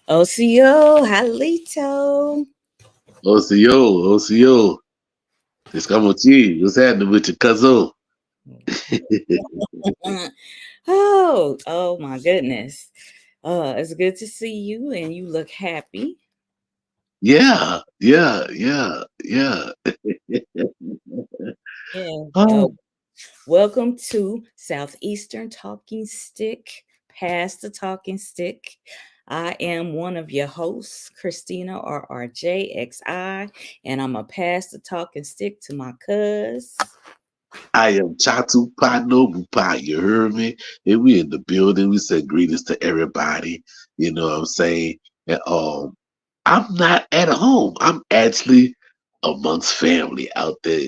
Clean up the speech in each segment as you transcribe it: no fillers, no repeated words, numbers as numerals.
OCO, Halito. OCO. Escamochi, what's happening with your cousin? Oh my goodness. It's good to see you and you look happy. Yeah. Yeah. Oh, Welcome to Southeastern Talking Stick, past the Talking Stick. I am one of your hosts, Christina RRJXi, and I'm a pass the talking stick to my cuz. I am ChitoPa Nobupa, you heard me? And we in the building. We said greetings to everybody. You know what I'm saying? And I'm not at home. I'm actually amongst family out there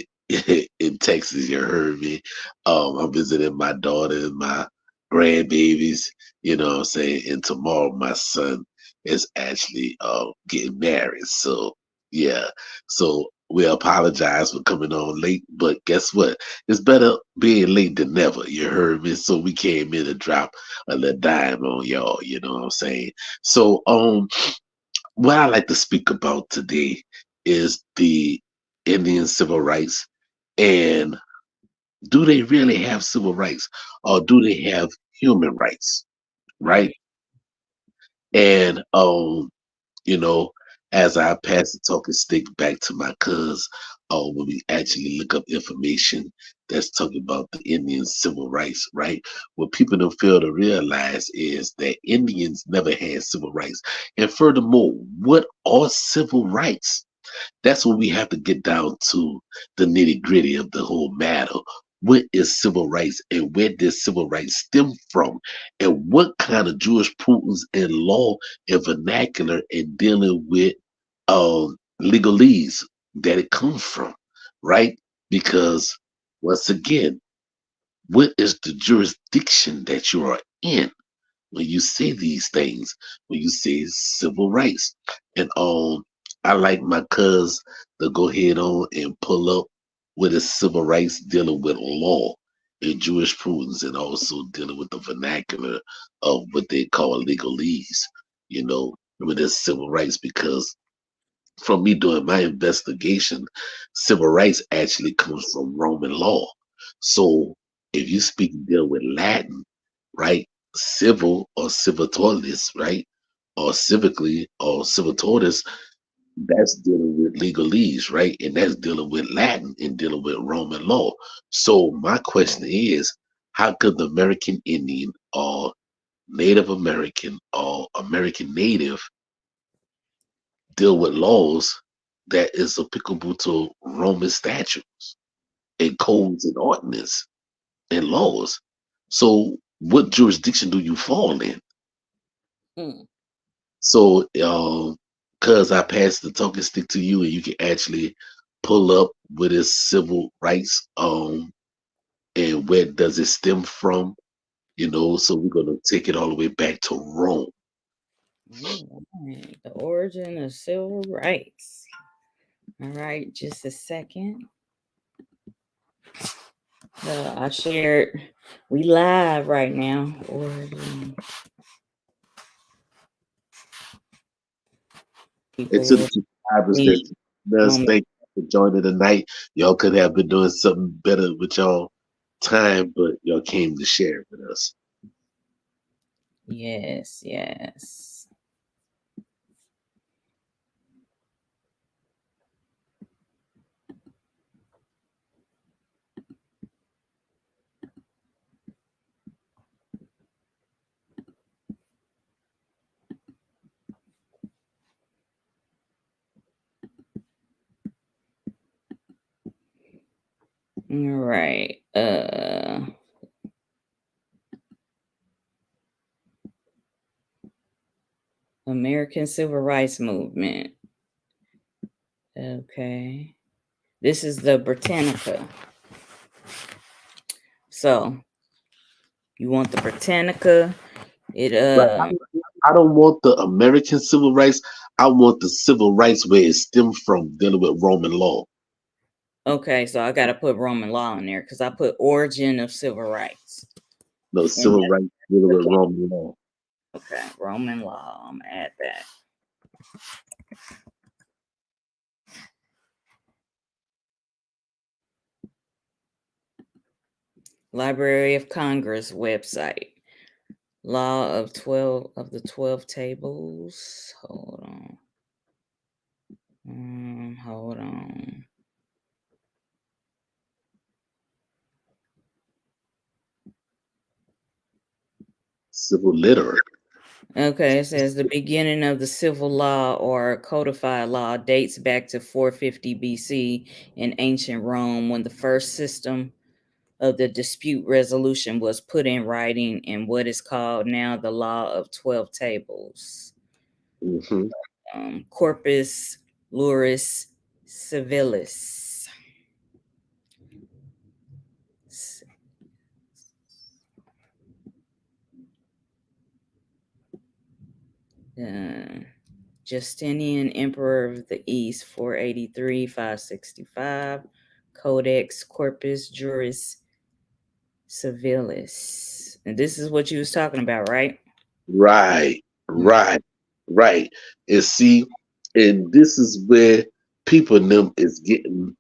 in Texas, you heard me. I'm visiting my daughter and my grandbabies, you know what I'm saying? And tomorrow my son is actually getting married. So yeah. So we apologize for coming on late, but guess what? It's better being late than never. You heard me. So we came in to drop a little dime on y'all. You know what I'm saying? So what I like to speak about today is the Indian civil rights, and do they really have civil rights, or do they have human rights? Right? Right. And you know, as I pass the talking stick back to my cuz, when we actually look up information that's talking about the Indian civil rights, right? What people don't fail to realize is that Indians never had civil rights. And furthermore, what are civil rights? That's when we have to get down to the nitty gritty of the whole matter. What is civil rights and where does civil rights stem from? And what kind of jurisprudence and law and vernacular in dealing with legalese that it comes from, right? Because once again, what is the jurisdiction that you are in when you say these things, when you say civil rights? And I like my cuz to go ahead on and pull up with his civil rights dealing with law and jurisprudence and also dealing with the vernacular of what they call legalese, you know, with this civil rights, because from me doing my investigation, civil rights actually comes from Roman law. So if you speak deal with Latin, right, civil or civitatis, right, or civically or civitatis, that's dealing with legalese, right, and that's dealing with Latin and dealing with Roman law. So my question is, how could the American Indian or Native American or American Native deal with laws that is applicable to Roman statutes and codes and ordinance and laws? So what jurisdiction do you fall in? Mm. So cause I passed the talking stick to you and you can actually pull up with his civil rights and where does it stem from, you know, so we're gonna take it all the way back to Rome. All right. The origin of civil rights. All right, just a second. I shared. We live right now. Origin. And to People the will subscribers be that does moment. thank you for joining tonight. Y'all could have been doing something better with y'all time, but y'all came to share with us. Yes, yes. All right. American Civil Rights Movement. Okay. This is the Britannica. So you want the Britannica? It Right. I don't want the American civil rights. I want the civil rights where it stemmed from dealing with Roman law. Okay, so I gotta put Roman law in there because I put origin of civil rights. No, And civil rights dealing with Roman law. Okay, Roman law. I'm gonna add that. Library of Congress website. Law of the 12 tables. Hold on. Hold on. Civil literate. Okay, it says the beginning of the civil law or codified law dates back to 450 BC in ancient Rome when the first system of the dispute resolution was put in writing in what is called now the Law of 12 Tables. Mm-hmm. Corpus Luris Civilis. Justinian Emperor of the East, 483, 565. Codex Corpus Juris Civilis. And this is what you was talking about, right? Right, right, right. And see, and this is where people in them is getting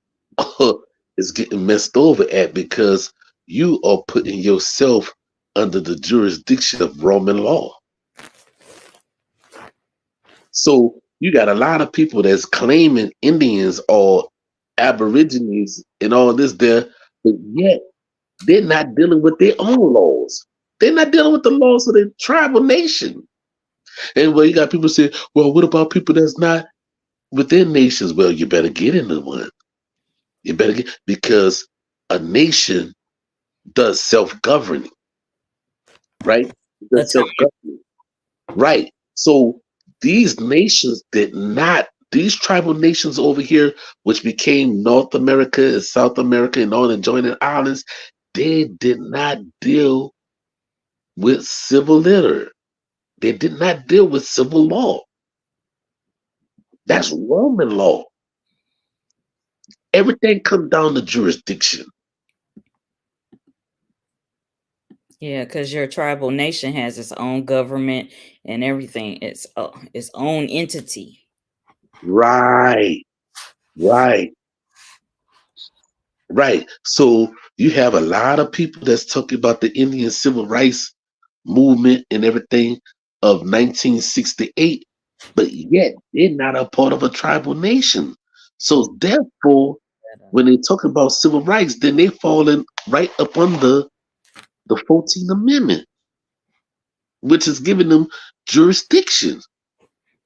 messed over at, because you are putting yourself under the jurisdiction of Roman law. So you got a lot of people that's claiming Indians or Aborigines and all this there, but yet they're not dealing with their own laws. They're not dealing with the laws of the tribal nation. And well, you got people say, well, what about people that's not within nations? Well, you better get into one. You better get, because a nation does self-governing, right? It does self-governing, right? So these nations did not, these tribal nations over here, which became North America and South America and all the adjoining islands, they did not deal with civil liter. They did not deal with civil law. That's Roman law. Everything comes down to jurisdiction. Yeah, because your tribal nation has its own government and everything. It's its own entity. Right, right, right. So you have a lot of people that's talking about the Indian civil rights movement and everything of 1968, but yet they're not a part of a tribal nation. So therefore, when they talk about civil rights, then they falling right up under the 14th Amendment, which is giving them jurisdiction.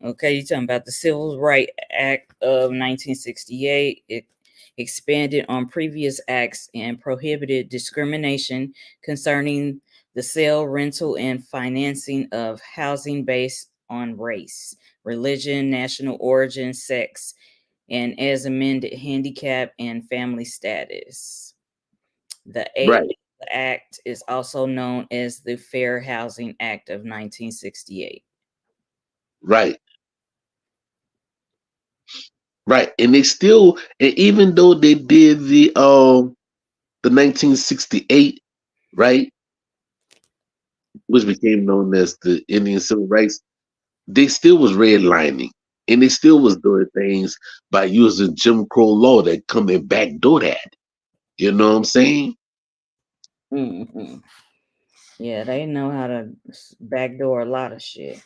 Okay, you're talking about the Civil Rights Act of 1968. It expanded on previous acts and prohibited discrimination concerning the sale, rental, and financing of housing based on race, religion, national origin, sex, and as amended, handicap and family status. The Right, Act is also known as the Fair Housing Act of 1968. right. Right, and they still, and even though they did the 1968, right, which became known as the Indian Civil Rights, they still was redlining, and they still was doing things by using Jim Crow law that come and backdoor that. You know what I'm saying? Mm-hmm. Yeah, they know how to backdoor a lot of shit.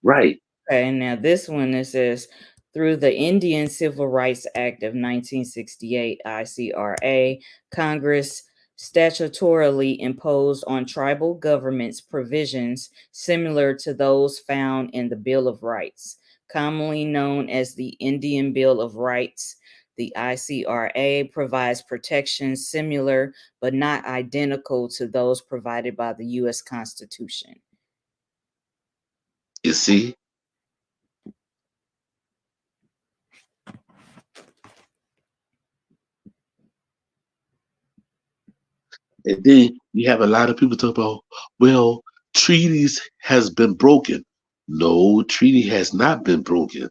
Right, Okay, now this one it says through the Indian Civil Rights Act of 1968, ICRA, Congress statutorily imposed on tribal governments provisions similar to those found in the Bill of Rights, commonly known as the Indian Bill of Rights. The ICRA provides protections similar but not identical to those provided by the U.S. Constitution. you see, and then you have a lot of people talk about, well, treaties has been broken. No, treaty has not been broken.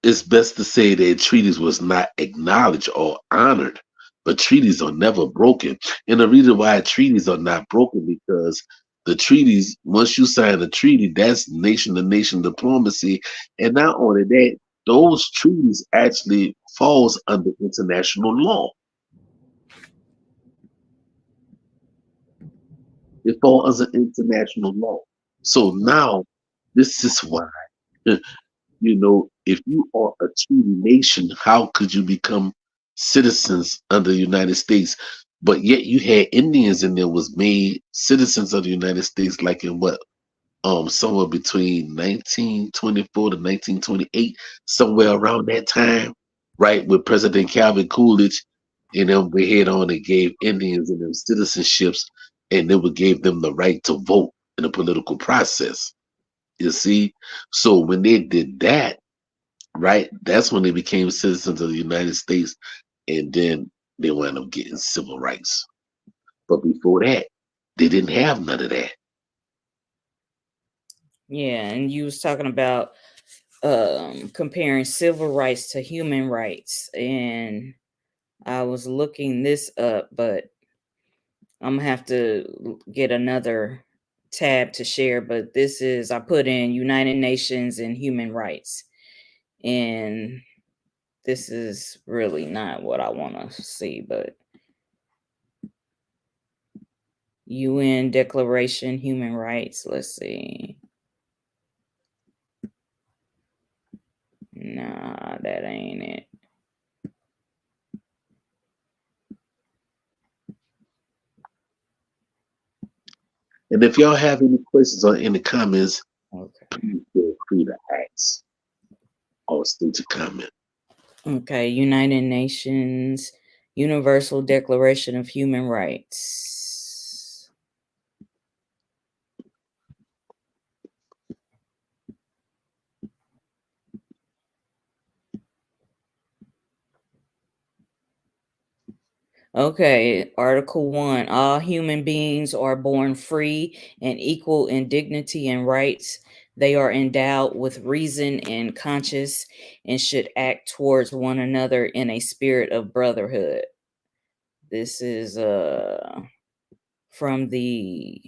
It's best to say that treaties was not acknowledged or honored, but treaties are never broken. And the reason why treaties are not broken because the treaties, once you sign a treaty, that's nation to nation diplomacy. And not only that, those treaties actually falls under international law. It falls under international law. So now this is why, if you are a treaty nation, how could you become citizens under the United States? But yet you had Indians in there was made citizens of the United States, like in what somewhere between 1924 to 1928, somewhere around that time, right? With President Calvin Coolidge, and then we head on and gave Indians and them citizenships, and then we gave them the right to vote in the political process. You see, so when they did that, right, that's when they became citizens of the United States, and then they wound up getting civil rights. But before that, they didn't have none of that. Yeah, and you was talking about comparing civil rights to human rights, and I was looking this up, but I'm gonna have to get another tab to share. But this is, I put in United Nations and human rights, and this is really not what I want to see, but UN Declaration Human Rights. Let's see. Nah, that ain't it. And if y'all have any questions or any comments, Okay. please feel free to ask or state your comment. Okay, United Nations Universal Declaration of Human Rights. Okay, Article 1. All human beings are born free and equal in dignity and rights. They are endowed with reason and conscience and should act towards one another in a spirit of brotherhood. This is from the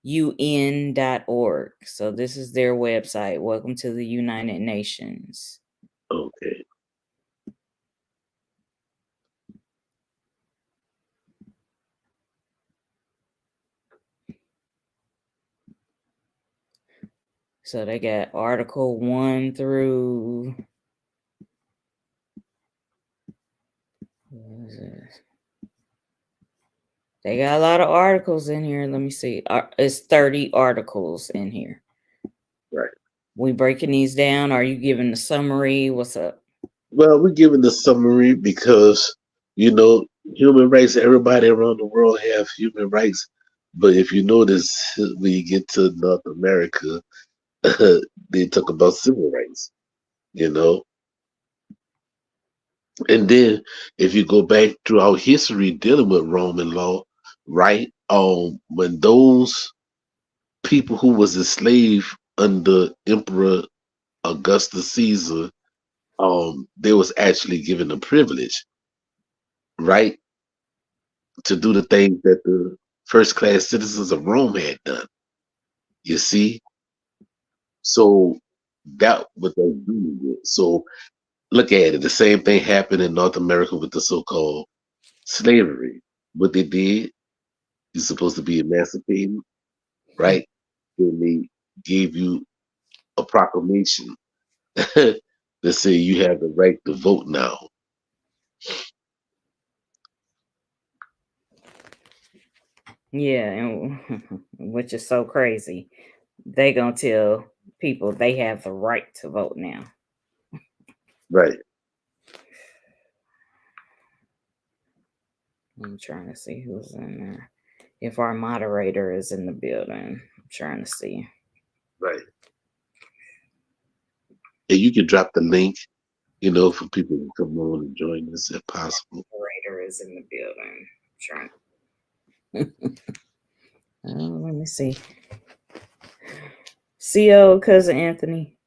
UN.org. So this is their website. Welcome to the United Nations. Okay. So they got Article 1 through, what is this? They got a lot of articles in here. Let me see. It's 30 articles in here. Right. We breaking these down? Are you giving the summary? What's up? Well, we're giving the summary because, human rights, everybody around the world have human rights. But if you notice, when you get to North America, they talk about civil rights, you know. And then if you go back throughout history dealing with Roman law, right? When those people who was enslaved under Emperor Augustus Caesar, they was actually given a privilege, right, to do the things that the first class citizens of Rome had done. You see, so that what they do with. So look at it. The same thing happened in North America with the so-called slavery. What they did, you're supposed to be emancipated, right? Then they gave you a proclamation that say you have the right to vote now. Yeah, and which is so crazy. They gonna tell people they have the right to vote now. Right. I'm trying to see who's in there. If our moderator is in the building, I'm trying to see. Right. And you can drop the link, for people to come on and join us if possible. Moderator is in the building. I'm trying. Let me see. CO cousin Anthony,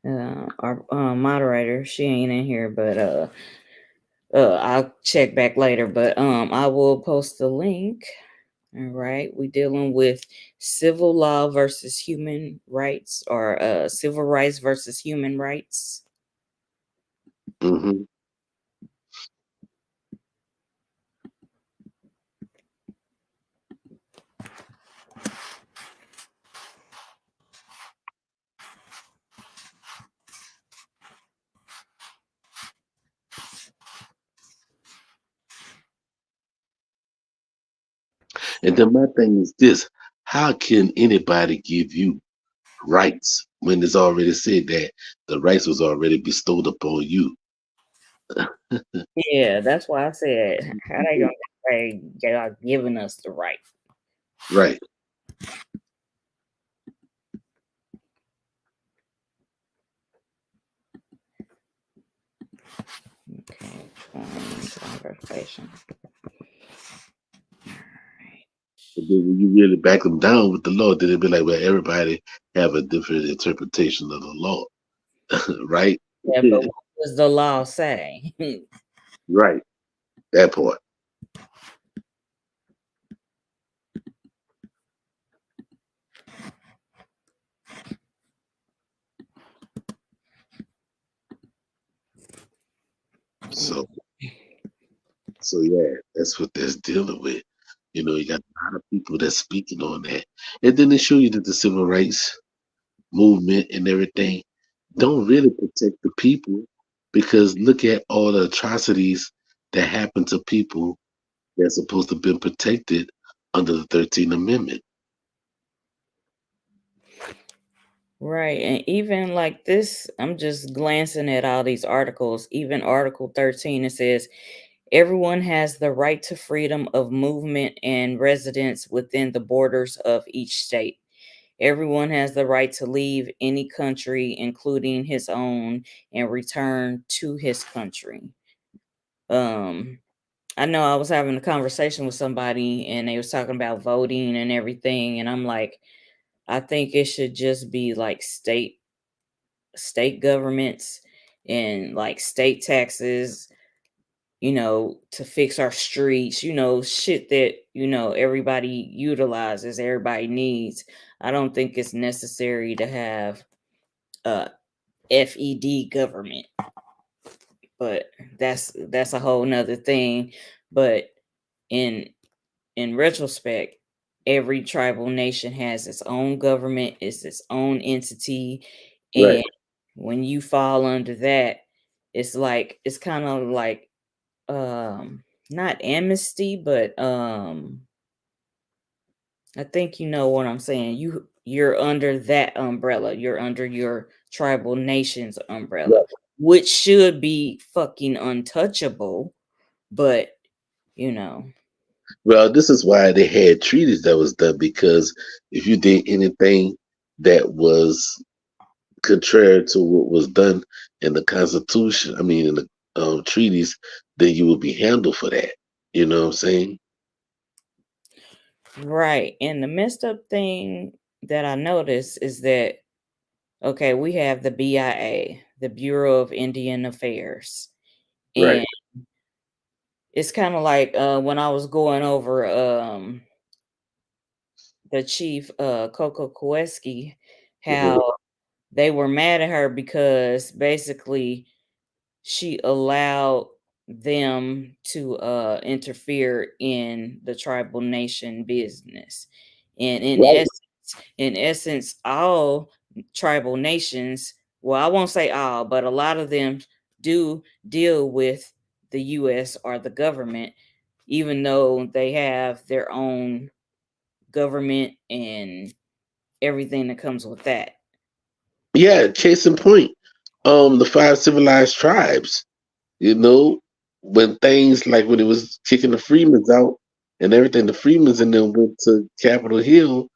our moderator, she ain't in here, but I'll check back later. But I will post the link All right, we're dealing with civil law versus human rights, or civil rights versus human rights. Hmm. And then my thing is this: how can anybody give you rights when it's already said that the rights was already bestowed upon you? Yeah, that's why I said, how they gonna say y'all giving us the right? Right. Okay, conversation. But then when you really back them down with the law, then it'd be like, well, everybody have a different interpretation of the law, right? Yeah, but what does the law say? Right. That part. So, so yeah, that's what that's dealing with. You know, you got a lot of people that's speaking on that, and then they show you that the civil rights movement and everything don't really protect the people because look at all the atrocities that happen to people that's supposed to have been protected under the 13th Amendment. Right. And even like this, I'm just glancing at all these articles. Even Article 13, it says everyone has the right to freedom of movement and residence within the borders of each state. Everyone has the right to leave any country, including his own, and return to his country. Um, I know I was having a conversation with somebody and they was talking about voting and everything, and I'm like, I think it should just be like state governments and like state taxes, to fix our streets, shit that, everybody utilizes, everybody needs. I don't think it's necessary to have a FED government, but that's a whole nother thing. But in in retrospect, every tribal nation has its own government, it's its own entity, Right. and when you fall under that, it's kind of like not amnesty, but I think you know what I'm saying. You're under that umbrella. You're under your tribal nation's umbrella, Right. which should be fucking untouchable, but you know. Well, this is why they had treaties that was done because if you did anything that was contrary to what was done in the Constitution, I mean in the treaties, then you would be handled for that. You know what I'm saying? Right. And the messed up thing that I noticed is that, okay, we have the BIA, the Bureau of Indian Affairs. Right. And it's kind of like when I was going over the chief, Coco Koweski, Hmm. how they were mad at her because basically she allowed them to interfere in the tribal nation business. And Right. in essence, all tribal nations, well, I won't say all, but a lot of them do deal with the US or the government, even though they have their own government and everything that comes with that. Yeah. Case in point, the five civilized tribes. You know, when things like when it was kicking the Freemans out and everything, the Freemans and them went to Capitol Hill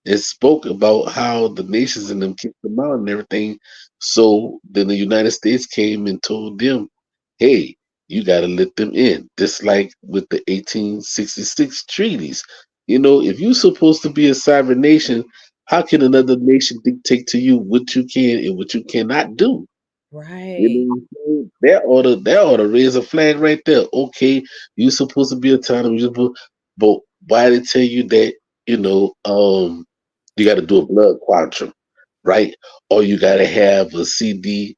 and spoke about how the nations and them kicked them out and everything. So then the United States came and told them, hey, you got to let them in. Just like with the 1866 treaties. You know, if you're supposed to be a sovereign nation, how can another nation dictate to you what you can and what you cannot do? You know Right. what I'm saying? That ought to raise a flag right there. Okay, you supposed to be autonomous, but why they tell you that, you got to do a blood quantum, right? Or you got to have a CDIB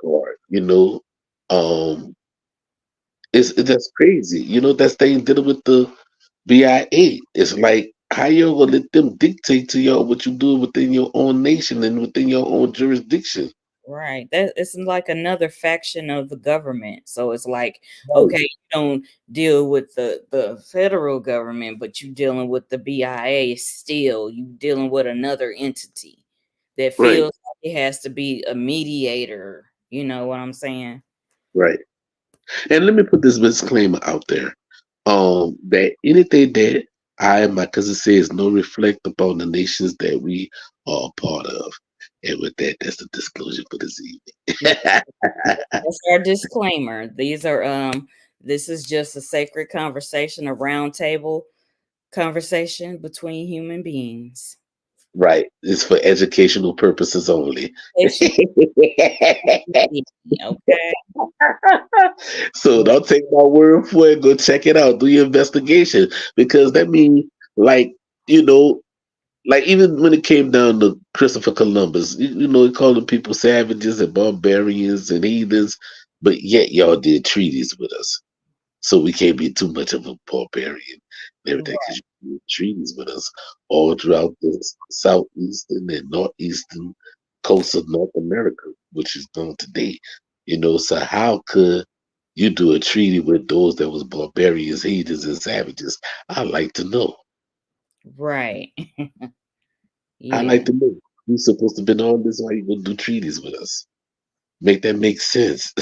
card, um, that's crazy. That's thing dealing with the BIA. It's like how you gonna let them dictate to y'all what you do within your own nation and within your own jurisdiction? Right. That it's like another faction of the government. So it's like, Right, okay, you don't deal with the federal government, but you dealing with the BIA still. You dealing with another entity that right, feels like it has to be a mediator. You know what I'm saying? right. And let me put this disclaimer out there. That anything that I and my cousin say is no reflect upon the nations that we are a part of. And with that, that's the disclosure for this Yeah, evening. that's our disclaimer. These are this is just a sacred conversation, a round table conversation between human beings. Right. It's for educational purposes only. Education, okay? So don't take my word for it. Go check it out. Do your investigation. Because that means, like, you know, like even when it came down to Christopher Columbus, he called people savages and barbarians and heathens, but yet y'all did treaties with us. So we can't be too much of a barbarian and everything because you did treaties with us all throughout the southeastern and northeastern coast of North America, which is known today. So how could you do a treaty with those that was barbarians, heathens, and savages? I'd like to know. Right. I'd Yeah. like to know. Who's supposed to been on this? Why you gonna do treaties with us? Make that make sense.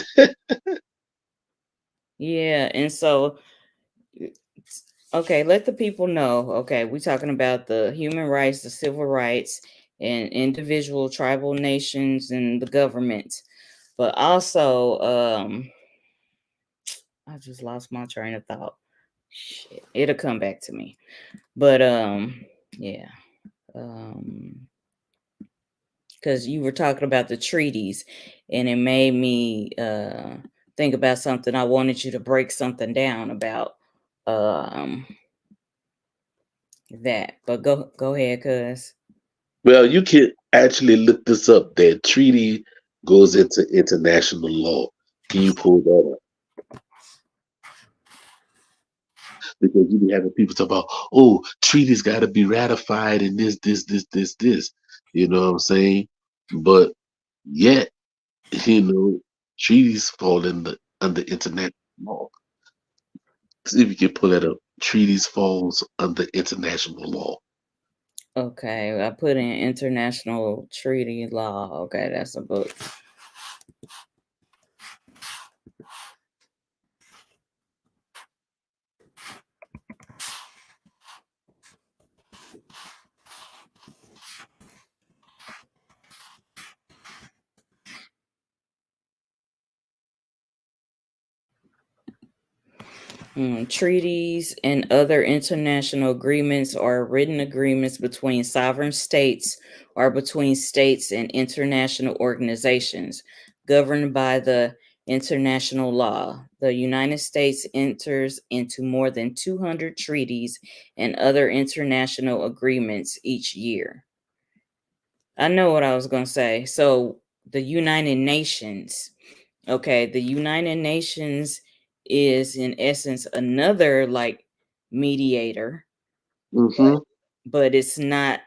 Yeah. And so, okay, let the people know. Okay, we're talking about the human rights, the civil rights, and individual tribal nations and the government. But also, I just lost my train of thought. Shit. It'll come back to me. But yeah. Um because you were talking about the treaties and it made me think about something. I wanted you to break something down about um that. But go ahead, cuz. Well, you can actually look this up. That treaty goes into international law. Can you pull that up? Because you be having people talk about, oh, treaties got to be ratified and this. You know what I'm saying? But yet, you know, treaties fall under international law. See if you can pull that up. Treaties falls under international law. Okay, I put in international treaty law. Okay, that's a book. Treaties and other international agreements are written agreements between sovereign states or between states and international organizations governed by the international law. The United States enters into more than 200 treaties and other international agreements each year. I know what I was going to say. So, the United Nations. Okay, the United Nations is in essence another like mediator, Mm-hmm. but it's not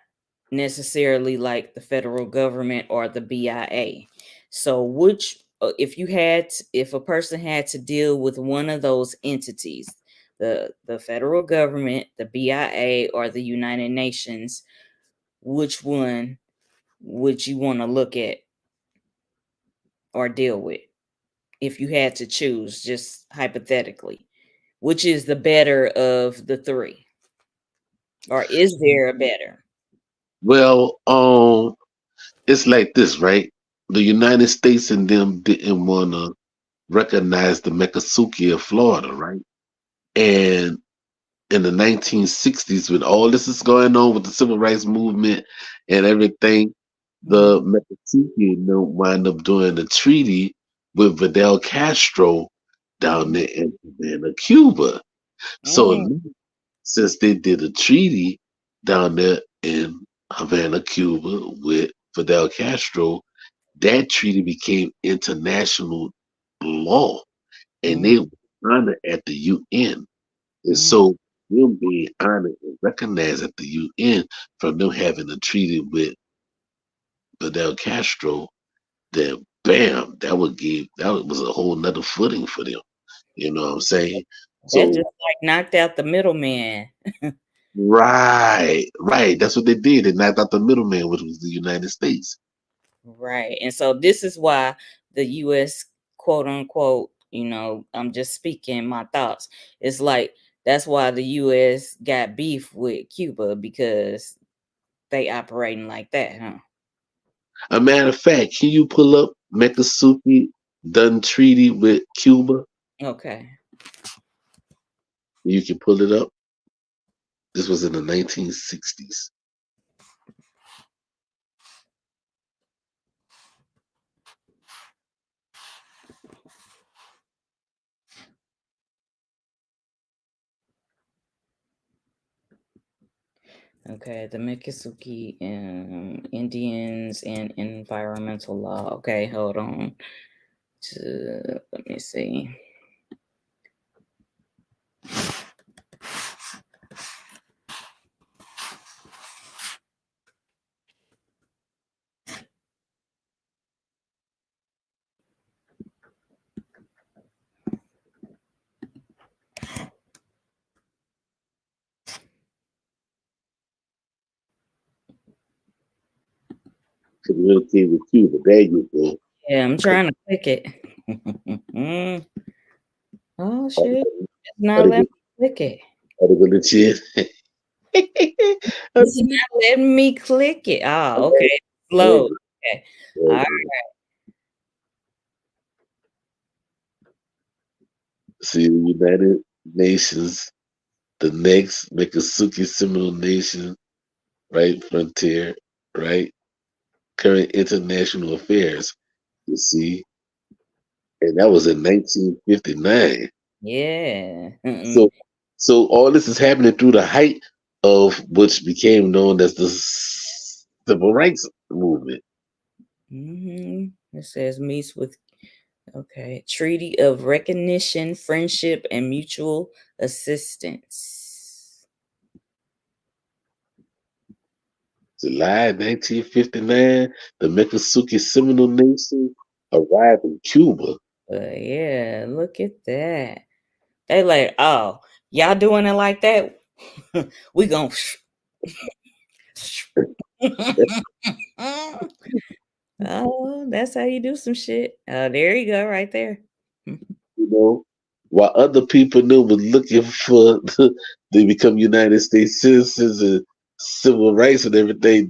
necessarily like the federal government or the BIA. So which if a person had to deal with one of those entities, the federal government, the BIA or the United Nations, which one would you want to look at or deal with if you had to choose just hypothetically? Which is the better of the three? Or is there a better? Well, it's like this, right? The United States and them didn't want to recognize the Miccosukee of Florida, right? And in the 1960s, when all this is going on with the civil rights movement and everything, Mhm. the Miccosukee wind up doing a treaty with Fidel Castro down there in Havana, Cuba. So Mm, since they did a treaty down there in Havana, Cuba, with Fidel Castro, that treaty became international law, and Mm, they were honored at the UN. And mm. so, them being honored and recognized at the UN from them having a treaty with Fidel Castro, then bam, that was a whole nother footing for them. You know what I'm saying? That So just like knocked out the middleman. right. That's what they did. They knocked out the middleman, which was the United States. Right. And so this is why the US, quote unquote, I'm just speaking my thoughts. It's like that's why the US got beef with Cuba because they operating like that, huh? A matter of fact, can you pull up Mekasuki done treaty with Cuba? Okay. You can pull it up. This was in the 1960s. Okay. The Miccosukee Indians and environmental law. Okay, hold on. Let me see. Communicate with Cuba. There you go. Yeah, I'm trying to click it. Oh shit. It's not letting me click it. Are they gonna cheer? It's not letting me click it. Oh, okay. Slow. Okay. All right. See, the United Nations, the next Miccosukee Seminole Nation, right? Frontier, right? Current international affairs. You see, and that was in 1959. Yeah. So, so all this is happening through the height of which became known as the civil rights movement. It says meets with Treaty of Recognition, Friendship, and Mutual Assistance. July 1959, the Miccosukee Seminole Nation arrived in Cuba. Yeah, look at that. They like, oh, y'all doing it like that? We gonna Oh, that's how you do some shit. There you go, right there. You know, while other people knew was looking for to become United States citizens and civil rights and everything,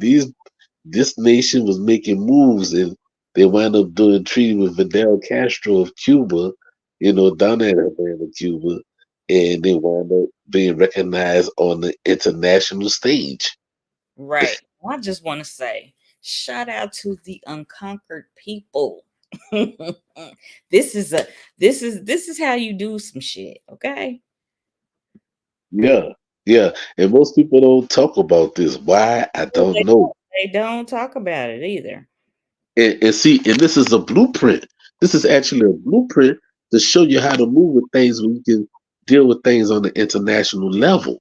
this nation was making moves, and they wound up doing treaty with Fidel Castro of Cuba, down there in Havana, Cuba, and they wound up being recognized on the international stage. Right. I just want to say, shout out to the unconquered people. this is a this is how you do some shit, okay? Yeah, yeah, and most people don't talk about this. Why? I don't know. They don't talk about it either. And see, and this is a blueprint. This is actually a blueprint to show you how to move with things when you can deal with things on the international level.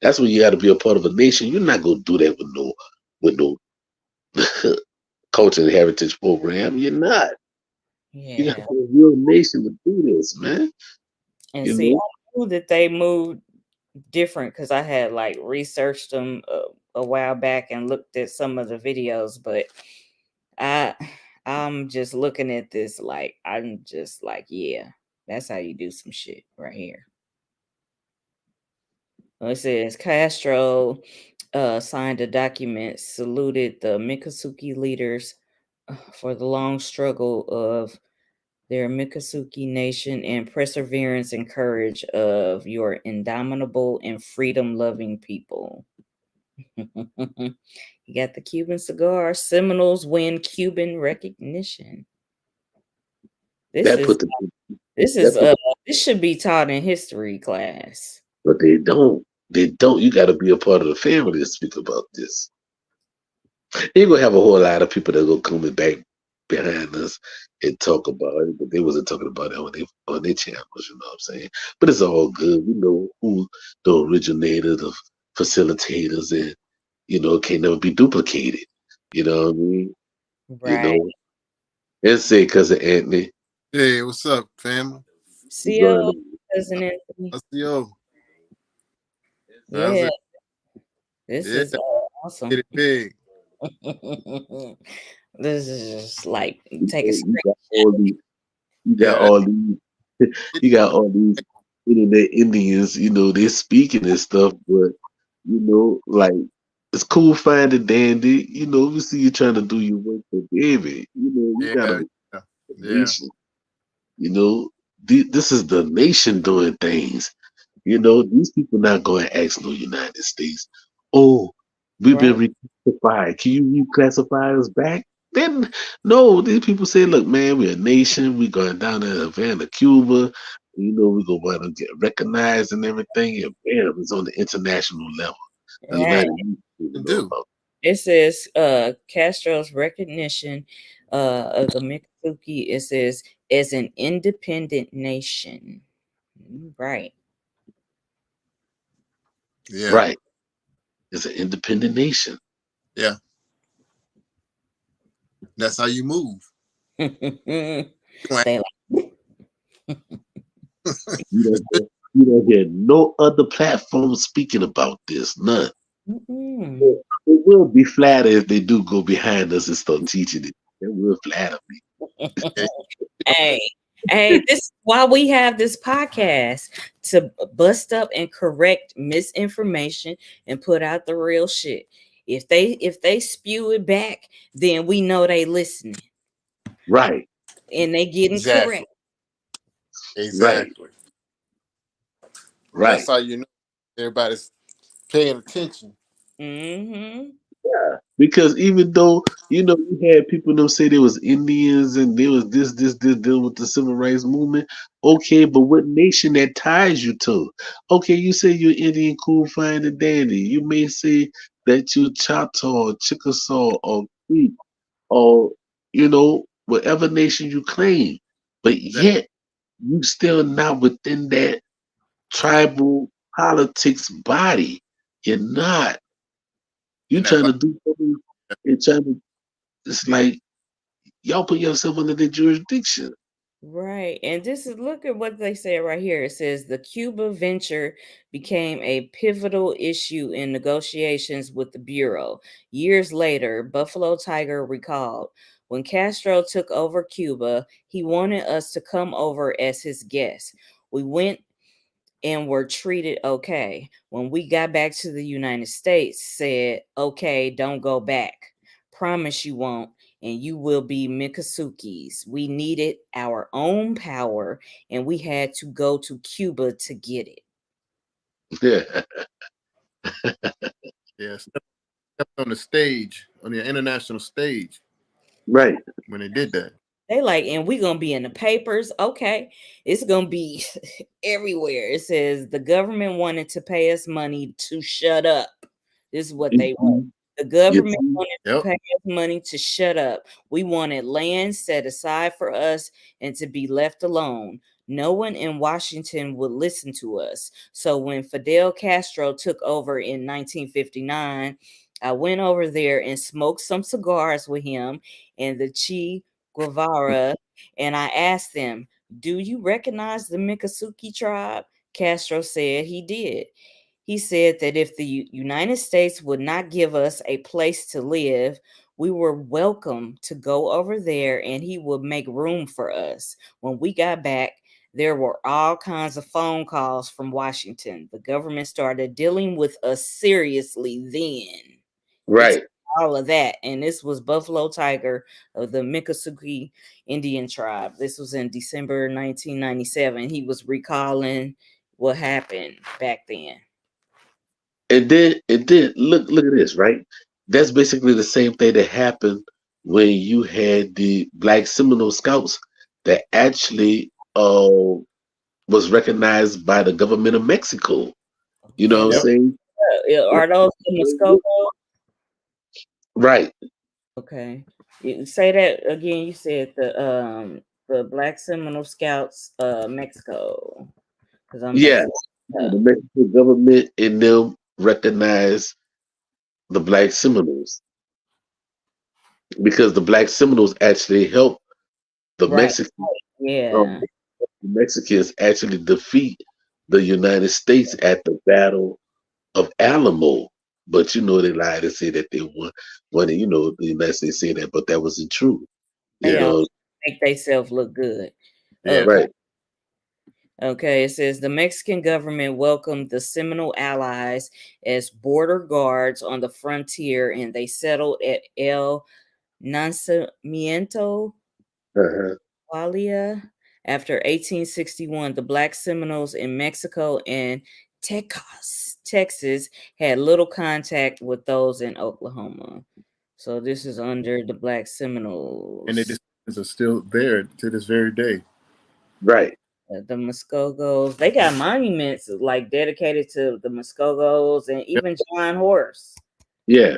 That's when you got to be a part of a nation. You're not gonna do that with no culture and heritage program. You're not. You got to Yeah. be a real nation to do this, man. And You see, know. I knew that they moved different because I had like researched them a while back and looked at some of the videos, but I I'm just looking at this like I'm just like, yeah, that's how you do some shit right here. Well, it says Castro signed a document, saluted the Miccosukee leaders for the long struggle of their Miccosukee nation and perseverance and courage of your indomitable and freedom loving people. You got the Cuban cigar. Seminoles win Cuban recognition. This That is put the this is that put, this should be taught in history class. but they don't. They don't. You got to be a part of the family to speak about this. You're gonna have a whole lot of people that gonna come back behind us and talk about it, but they wasn't talking about it on their channels. You know what I'm saying? But it's all good. We know who the originators, the facilitators, and it can never be duplicated. You know what I mean? You Right. know, and say cousin Anthony, Hey, what's up, family? what's CO, going on? cousin Anthony. What's yo? How's Yeah, it? this Yeah, is awesome. get it big. This is just like take a You screen. got all these. You got Yeah, all these. it, You got all these internet Indians. They're speaking and stuff, but like it's cool, fine and dandy. We see you trying to do your work for David. You got yeah, a yeah, yeah, nation. You know, this is the nation doing things. These people not going to ask no United States. Oh, we've been Right. reclassified. Can you reclassify us back? Then no, these people say, look, man, we're a nation. We going down to Havana, Cuba. We're going to get recognized and everything. And bam, it's on the international level. The Right. United Nations can know do. about. It says Castro's recognition of the Miccosukee, it says, as an independent nation. Right. Yeah, Right. It's an independent nation. yeah. That's how you move. They Come on. like, You don't hear no other platform speaking about this. None. mm-mm. It will be flattered if they do go behind us and start teaching it. It will flatter me. Yeah, Hey, hey, this is why we have this podcast, to bust up and correct misinformation and put out the real shit. If they spew it back, then we know they listening Right, and they getting exactly, correct. right, exactly. right. That's how you know everybody's paying attention. Mm-hmm. Yeah. Because even though, you had people them say they was Indians and there was this dealing with the civil rights movement. Okay, but what nation that ties you to? Okay, you say you're Indian, cool, fine, and dandy. You may say that you're Choctaw, Chickasaw, or Creek, or whatever nation you claim, but Exactly. yet you still not within that tribal politics body. You're not. You And that trying to do something and trying to. It's like y'all put yourself under the jurisdiction. Right. And this is, look at what they say right here. It says the Cuba venture became a pivotal issue in negotiations with the Bureau. Years later, Buffalo Tiger recalled, when Castro took over Cuba, he wanted us to come over as his guests. We went and were treated okay. When we got back to the United States, said, okay, don't go back. Promise you won't, and you will be Miccosukes. We needed our own power, and we had to go to Cuba to get it. Yeah, yeah, stepped on the stage, on the international stage right. when they did that. They like, and we gonna be in the papers. Okay, it's gonna be everywhere. It says the government wanted to pay us money to shut up. This is what You they want. see, The you government see, wanted to Yep. pay us money to shut up. We wanted land set aside for us and to be left alone. No one in Washington would listen to us. So when Fidel Castro took over in 1959, I went over there and smoked some cigars with him and the Guevara, and I asked them, do you recognize the Miccosukee tribe? Castro said he did. He said that if the United States would not give us a place to live, we were welcome to go over there and he would make room for us. When we got back, there were all kinds of phone calls from Washington. The government started dealing with us seriously then. It's right. all of that. And this was Buffalo Tiger of the Miccosukee Indian tribe. This was in December 1997. He was recalling what happened back then. And then look at this, right? That's basically the same thing that happened when you had the Black Seminole Scouts that actually was recognized by the government of Mexico. You know what I'm saying? Are those the Muskoka? Right. Okay. You say that again. You said the Black Seminole Scouts, Mexico. Because I'm Yeah. messing up. The Mexican government and them recognize the Black Seminoles because the Black Seminoles actually helped the Right. Mexicans. Yeah. The Mexicans actually defeat the United States at the Battle of Alamo. But you know they lied and say that they won. You know the United States say that, but that wasn't true. You They know, always make themselves look good. Yeah. Okay. right? Okay. It says the Mexican government welcomed the Seminole allies as border guards on the frontier, and they settled at El Nacimiento Uh-huh. Walia. After 1861, the Black Seminoles in Mexico and Texas had little contact with those in Oklahoma. So this is under the Black Seminoles. And their descendants are still there to this very day. Right. The Muskogos, they got monuments like dedicated to the Muskogos and Yep. even John Horse. Yeah.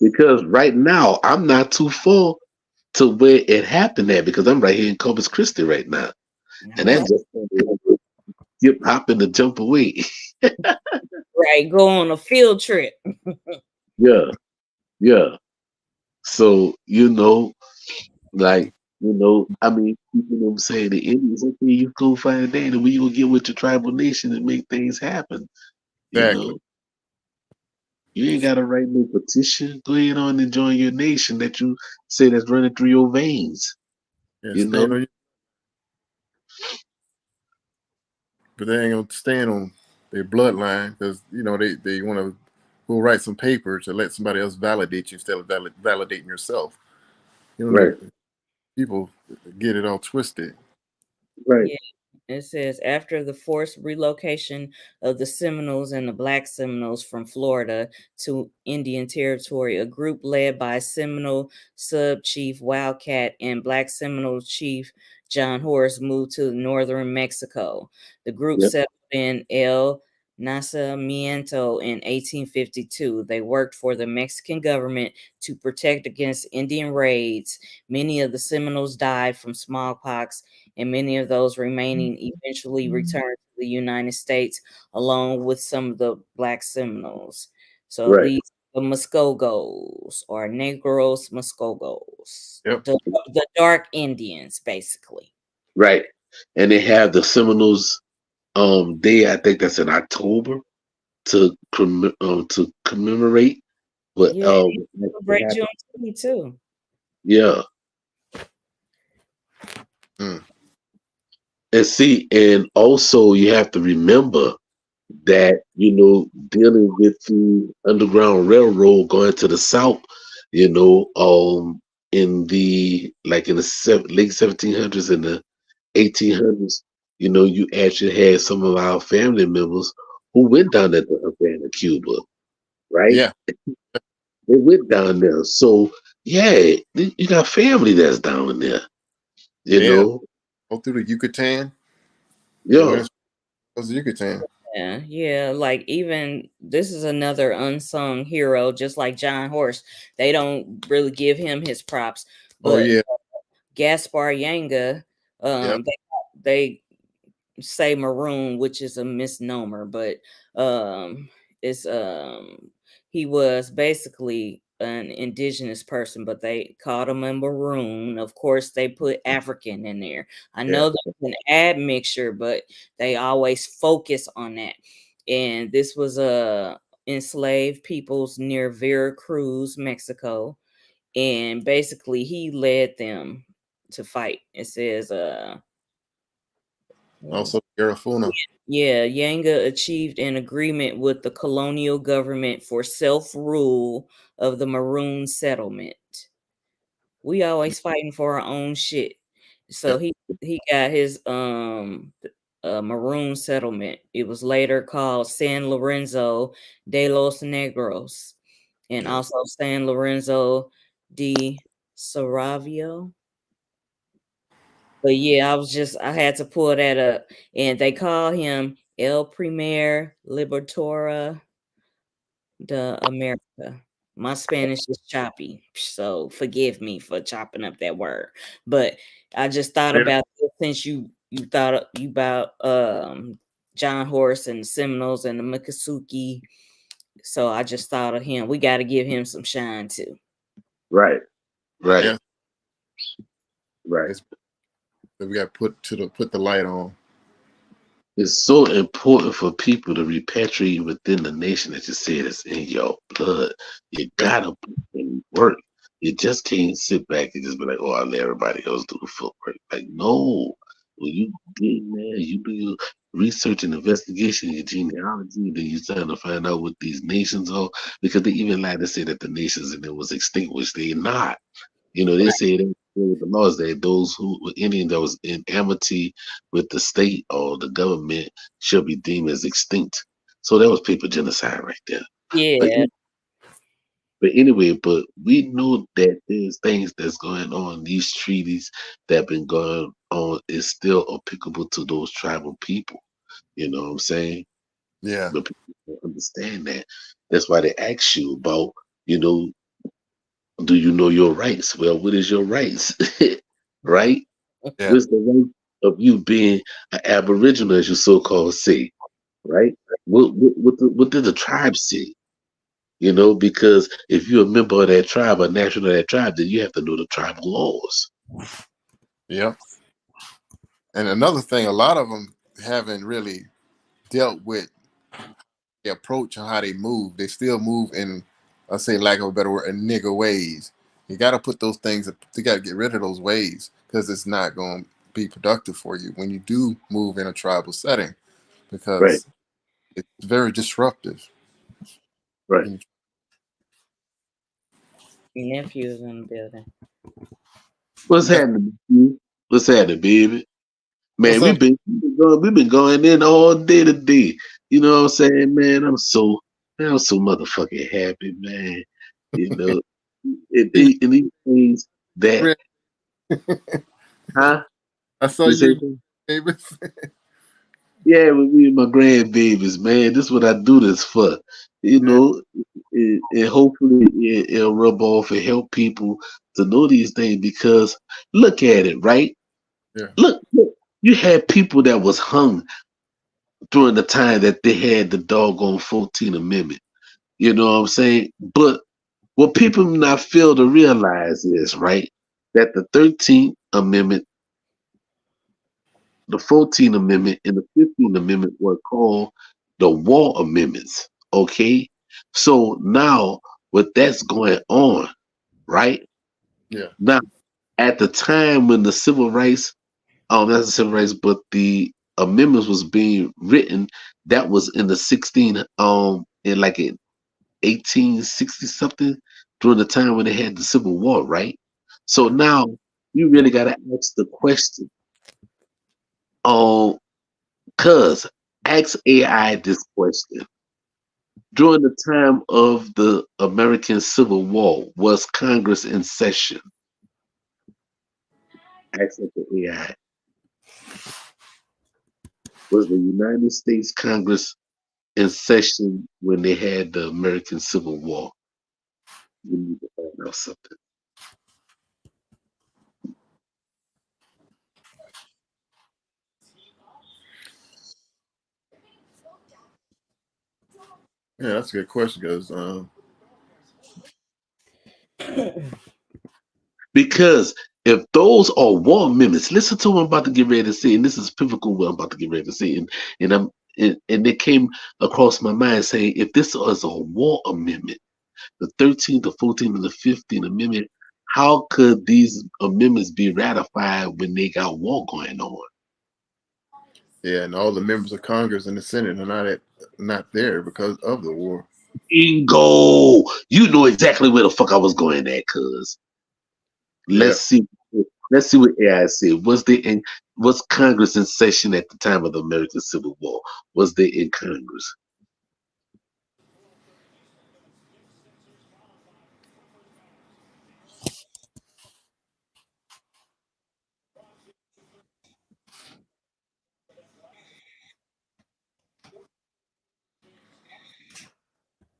Because right now I'm not too full to where it happened at because I'm right here in Corpus Christi right now, and Well, that just skip hopping to jump away. right, go on a field trip. Yeah. Yeah. So like I mean, people them saying the Indians, okay, you go find a day, and we gonna get with your tribal nation and make things happen. You Exactly. know, you ain't gotta write no petition. Go ahead on and join your nation that you say that's running through your veins. Yeah, You know, stand on your, but they ain't gonna stand on their bloodline because they want to go write some paper to let somebody else validate you instead of validating yourself. You know, right, people get it all twisted. right, Yeah. It says after the forced relocation of the Seminoles and the Black Seminoles from Florida to Indian Territory, a group led by Seminole Sub Chief Wildcat and Black Seminole Chief John Horace moved to northern Mexico. The group yep, settled in El Nacimiento in 1852. They worked for the Mexican government to protect against Indian raids. Many of the Seminoles died from smallpox, and many of those remaining eventually returned to the United States along with some of the Black Seminoles. So right, these the Muskogos or Negros Muskogos, Yep. the dark Indians, basically. right. And they have the Seminoles day. I think that's in October to commemorate what Yeah, what celebrate happened. Juneteenth too. Yeah. Mm. And see, and also you have to remember that, dealing with the Underground Railroad going to the South, in the late 1700s and the 1800s, you actually had some of our family members who went down there to Havana, Cuba, right? Yeah. They went down there. So, yeah, you got family that's down there, you Yeah. know? Go through the Yucatan. The Yeah, Venezuela was the Yucatan. Yeah, like even this is another unsung hero, just like John Horse. They don't really give him his props, Oh but yeah. Gaspar Yanga, Yep. they say maroon, which is a misnomer, but it's he was basically an indigenous person, but they called him a maroon. Of course, they put African in there. I Yeah. know there's an admixture, but they always focus on that. And this was enslaved peoples near Veracruz, Mexico, and basically he led them to fight. It says what is Also Garifuna. yeah, Yanga achieved an agreement with the colonial government for self-rule of the Maroon settlement. We always fighting for our own shit. So Yep. he got his Maroon settlement. It was later called San Lorenzo de los Negros and Yeah. also San Lorenzo de Saravio. But yeah, I had to pull that up, and they call him El Primer Liberatora de America. My Spanish is choppy, so forgive me for chopping up that word. But I just thought about this since you thought you about John Horse and the Seminoles and the Miccosukee. So I just thought of him. We got to give him some shine too. Right. Right. Yeah. Right. That we got to put the light on. It's so important for people to repatriate within the nation that you said it's in your blood. You gotta put in work. You just can't sit back and just be like, "Oh, I'll let everybody else do the footwork." Like, no. When you get in there, you do your research and investigation, your genealogy, then you trying to find out what these nations are. Because they even like to say that the nations and it was extinguished. They're not. You know, they say that with the laws that those who were Indian that was in amity with the state or the government shall be deemed as extinct. So that was paper genocide right there. But Yeah. but anyway, but we know that there's things that's going on. These treaties that have been going on is still applicable to those tribal people. You know what I'm saying? Yeah. But people don't understand that. That's why they ask you about, you know, do you know your rights? Well, what is your rights? Right? Yeah. What's the right of you being an Aboriginal, as you so-called say? Right? What did the tribe say? You know, because if you're a member of that tribe, a national of that tribe, then you have to know the tribal laws. Yeah. And another thing, a lot of them haven't really dealt with the approach on how they move. They still move in, I say, lack of a better word, in nigger ways. You got to put those things. You got to get rid of those ways because it's not going to be productive for you when you do move in a tribal setting, Right, because it's very disruptive. right. Nephew's in the building. What's happening? Baby? What's happening, baby? Man, What's up? we've been going in all day today. You know what I'm saying, man? I'm so motherfucking happy, man. You know, in these things that, huh? I saw You say, you, Davis. yeah, with me and my grandbabies, man. This is what I do this for. You Yeah, know, and hopefully it'll rub off and help people to know these things because look at it, right? yeah, Look, you had people that was hung during the time that they had the doggone 14th Amendment. You know what I'm saying? But what people not fail to realize is, right, that the 13th Amendment, the 14th Amendment, and the 15th Amendment were called the War Amendments. Okay? So now, what that's going on, right? yeah, Now, at the time when the civil rights, that's the civil rights, but the amendments was being written, that was in the 16, in like in 1860 something, during the time when they had the Civil War, right? So now you really got to ask the question, um, cuz ask AI this question. During the time of the American Civil War, was Congress in session? Ask it to AI. Was the United States Congress in session when they had the American Civil War? You need to find out something. yeah. That's a good question because Because if those are war amendments, listen to what I'm about to get ready to say, and this is pivotal what I'm about to get ready to say, and it came across my mind saying, if this is a war amendment, the 13th, the 14th, and the 15th Amendment, how could these amendments be ratified when they got war going on? yeah, and all the members of Congress and the Senate are not there because of the war. Bingo! You know exactly where the fuck I was going at, cuz. Yeah, Let's see. Let's see what AI said. Was Congress in session at the time of the American Civil War? Was they in Congress?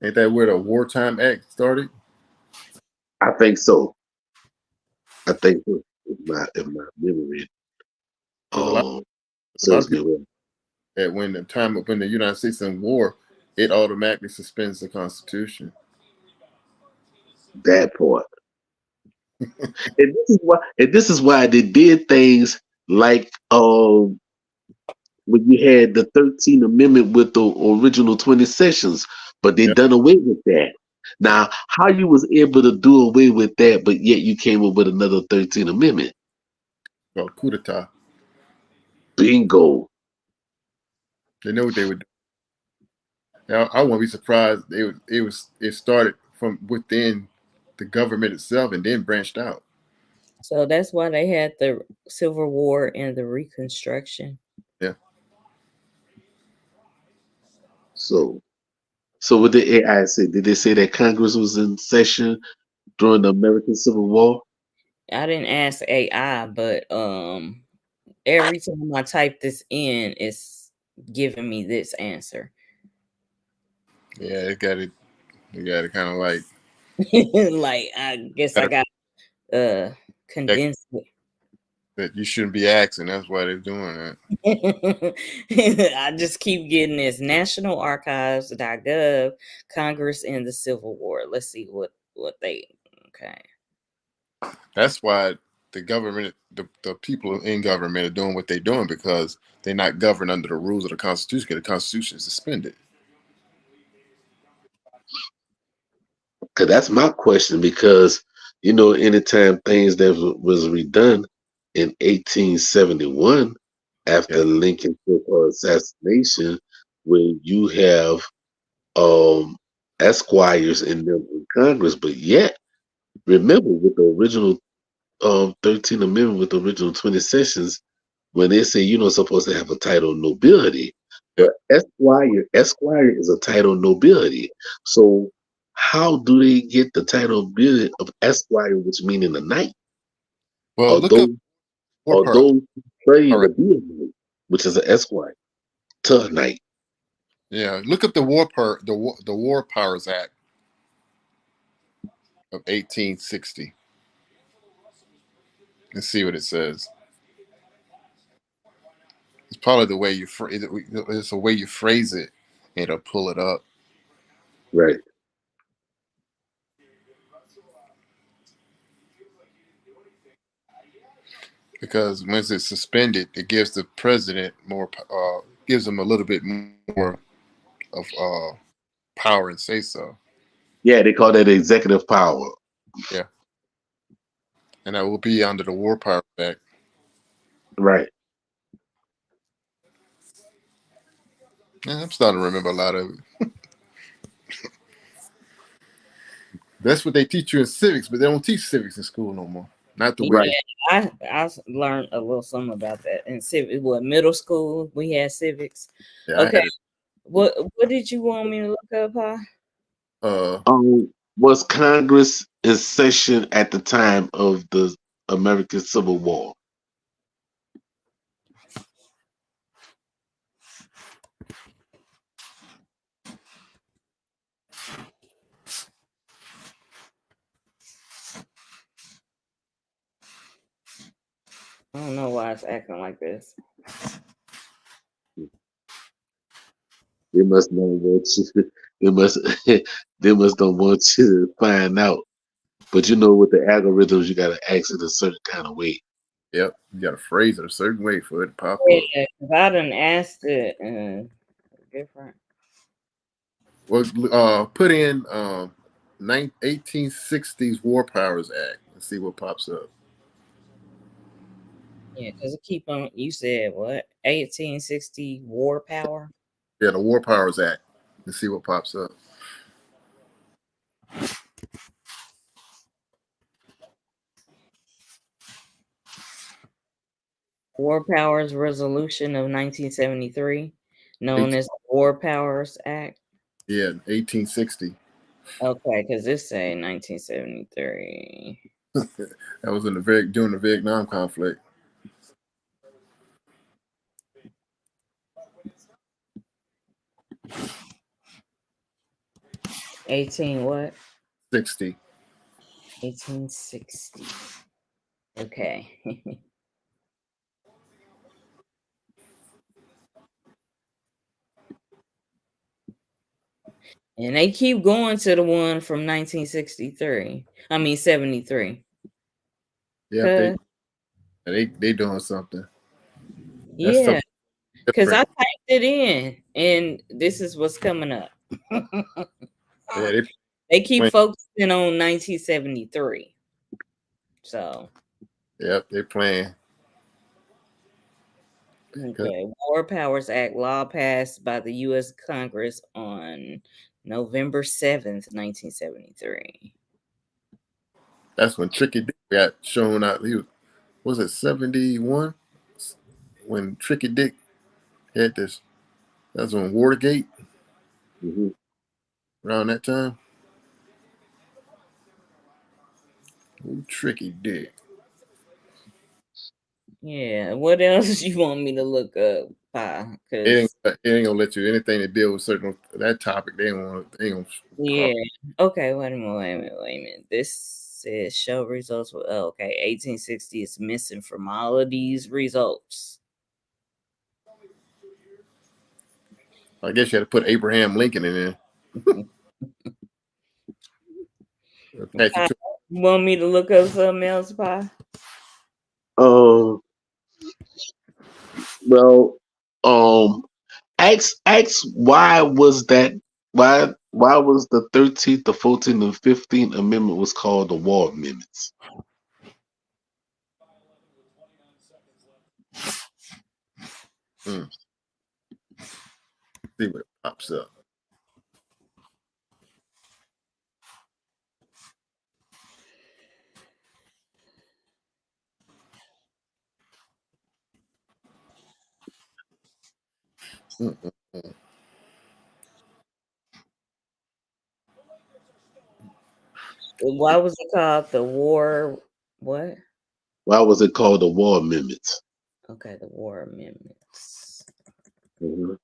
Ain't that where the Wartime Act started? I think so. I think so. If my memory Because a lot serves of me people well. that when the United States in war, it automatically suspends the Constitution. That part. And this is why they did things like when you had the 13th Amendment with the original 20 sessions, but they Yeah, done away with that. Now, how you was able to do away with that, but yet you came up with another 13th Amendment? called coup d'état. Bingo. They know what they would do. Now, I won't be surprised. It started from within the government itself and then branched out. So that's why they had the Civil War and the Reconstruction. Yeah. So what the AI say? Did they say that Congress was in session during the American Civil War? I didn't ask AI, but every time I type this in, it's giving me this answer. Yeah, it got it. They got it kind of like Like I guess I got condensed it. that you shouldn't be asking. That's why they're doing that. I just keep getting this National Archives.gov, Congress and the Civil War. Let's see what they okay. That's why the government, the people in government are doing what they're doing because they're not governed under the rules of the Constitution. Because the Constitution is suspended. Because that's my question. Because anytime things that was redone in 1871 Yeah. after Lincoln's assassination, when you have esquires in them in Congress, but yet remember with the original 13th Amendment with the original 20 sessions, when they say you're not supposed to have a title of nobility, Yeah. but esquire is a title of nobility. So how do they get the title of esquire, which meaning a knight, Well, or look up war power. those who trained All to be a knight, which is an esquire to a knight? Yeah, look up the War Powers Act of 1860 and see what it says. It's probably the way you it's the way you phrase it. It'll pull it up. Right. Because once it's suspended, it gives the president gives him a little bit more of power and say so. Yeah, they call that executive power. Yeah, and that will be under the War Powers Act. Right. Yeah, I'm starting to remember a lot of it. That's what they teach you in civics, but they don't teach civics in school no more. Not the way. Right. I learned a little something about that in civics. What middle school we had civics. Yeah, I Okay, had it. what did you want me to look up, huh? Was Congress in session at the time of the American Civil War? I don't know why it's acting like this. They must not want you. They must. They must don't want you to find out. But with the algorithms, you got to ask it a certain kind of way. Yep, you got to phrase it a certain way for it to pop up. Yeah, because I done asked it different. Well, put in 1860s War Powers Act and see what pops up. Yeah, because it keep on. You said what? 1860 war power. Yeah, the War Powers Act and see what pops up. War Powers Resolution of 1973, known as the War Powers Act. Yeah, 1860. Okay, because this say 1973. That was during the Vietnam conflict. 18 what? 60. 1860. Okay. And they keep going to the one from 1963. I mean 73. Yep, they doing something. That's Yeah, something because I different. typed it in and this is what's coming up. Yeah, They keep focusing on 1973. So yep, they playing. okay, War Powers Act law passed by the U.S. Congress on November 7th, 1973. That's when Tricky Dick got shown out. He was it 71 when Tricky Dick had this. That's on Watergate around that time. Ooh, Tricky Dick. Yeah, what else you want me to look up? It ain't gonna let you anything to deal with certain that topic. They ain't gonna. Yeah. Okay. Wait a minute. This says show results. Okay. 1860 is missing from all of these results. I guess you had to put Abraham Lincoln in there. You want me to look up something else, Pa? Well, ask why was that? Why was the 13th, the 14th, and 15th Amendment was called the War Amendments? See what pops up. Why was it called the War? What? Why was it called the War Amendments? Okay, the War Amendments. Mm-hmm.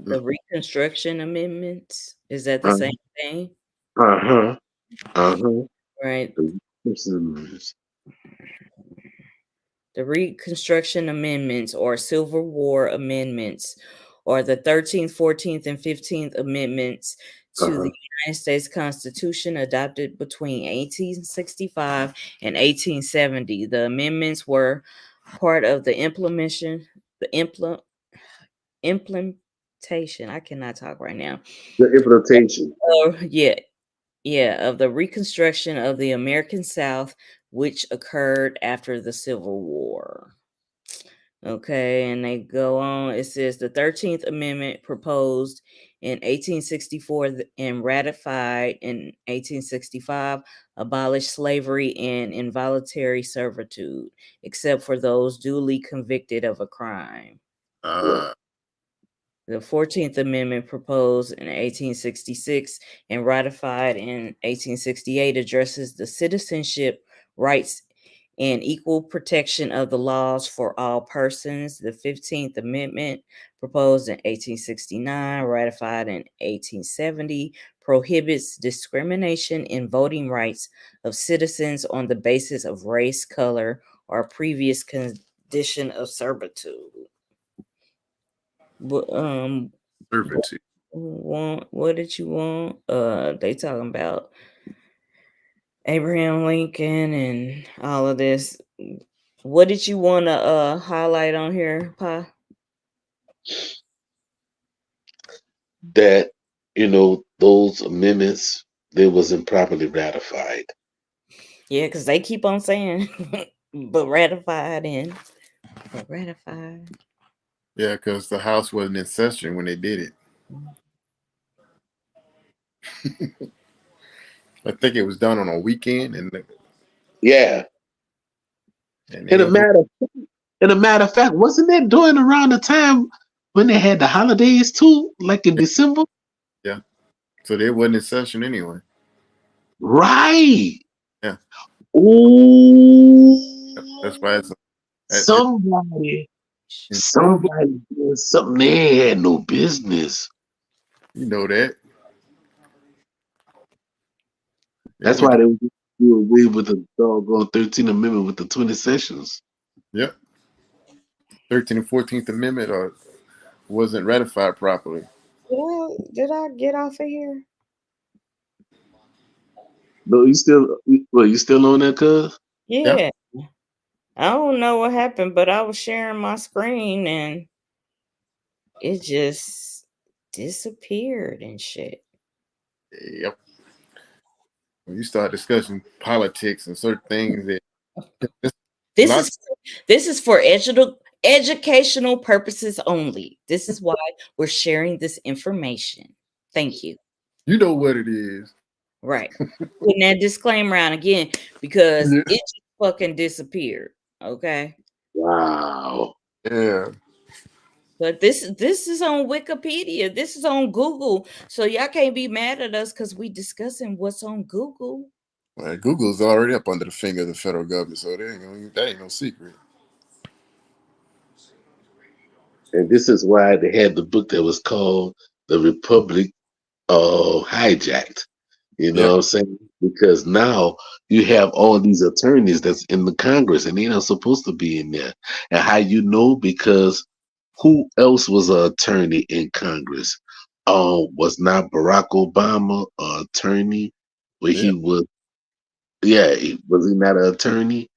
The Reconstruction Amendments. Is that the same thing? Right. The Reconstruction Amendments or Civil War Amendments or the 13th, 14th, and 15th Amendments to the United States Constitution adopted between 1865 and 1870. The amendments were part of the implementation. I cannot talk right now. The implementation. Of the Reconstruction of the American South, which occurred after the Civil War. Okay, and they go on. It says the 13th Amendment proposed in 1864 and ratified in 1865 abolished slavery and involuntary servitude, except for those duly convicted of a crime. The 14th Amendment proposed in 1866 and ratified in 1868 addresses the citizenship rights and equal protection of the laws for all persons. The 15th Amendment, proposed in 1869, ratified in 1870, prohibits discrimination in voting rights of citizens on the basis of race, color, or previous condition of servitude. Servitude. What did you want? They talking about Abraham Lincoln and all of this. What did you want to highlight on here, Pa? That those amendments, they wasn't properly ratified. Yeah, because they keep on saying, but ratified. Yeah, because the House wasn't in session when they did it. I think it was done on a weekend, and In a matter of fact, wasn't that during around the time when they had the holidays too, like in December? Yeah, so they wasn't in session anyway. Right. Yeah. Ooh. That's why somebody Somebody did something they had no business. You know that. That's why they do away with the doggone 13th Amendment with the 20 sessions. Yep. 13th and 14th Amendment wasn't ratified properly. Did I get off of here? No, you still on that, cuz? Yeah. I don't know what happened, but I was sharing my screen and it just disappeared and shit. Yep. When you start discussing politics and certain things that This is for educational purposes only. This is why we're sharing this information. Thank you. You know what it is. Right. Putting that disclaimer on again because it just fucking disappeared. Okay. Wow. Yeah. But this is on Wikipedia. This is on Google. So y'all can't be mad at us because we discussing what's on Google. Well, Google's already up under the finger of the federal government, so that ain't no secret. And this is why they had the book that was called The Republic Hijacked. You know what I'm saying? Because now you have all these attorneys that's in the Congress and they're not supposed to be in there. And how you know? Because who else was an attorney in Congress? Was not Barack Obama an attorney? Where he was, was he not an attorney?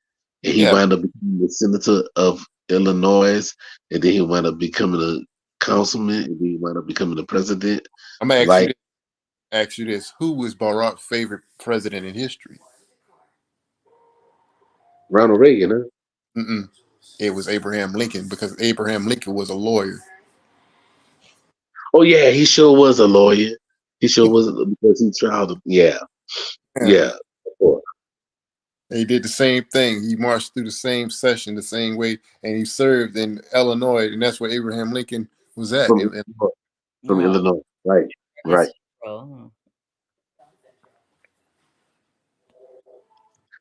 And he wound up becoming the senator of Illinois, and then he wound up becoming a councilman, and then he wound up becoming the president. I'm gonna ask you this: who was Barack's favorite president in history? Ronald Reagan, huh? It was Abraham Lincoln, because Abraham Lincoln was a lawyer. Oh yeah, he sure was a lawyer. He sure was, because he tried to. Yeah. He did the same thing. He marched through the same session the same way, and he served in Illinois, and that's where Abraham Lincoln was at. From Illinois, right.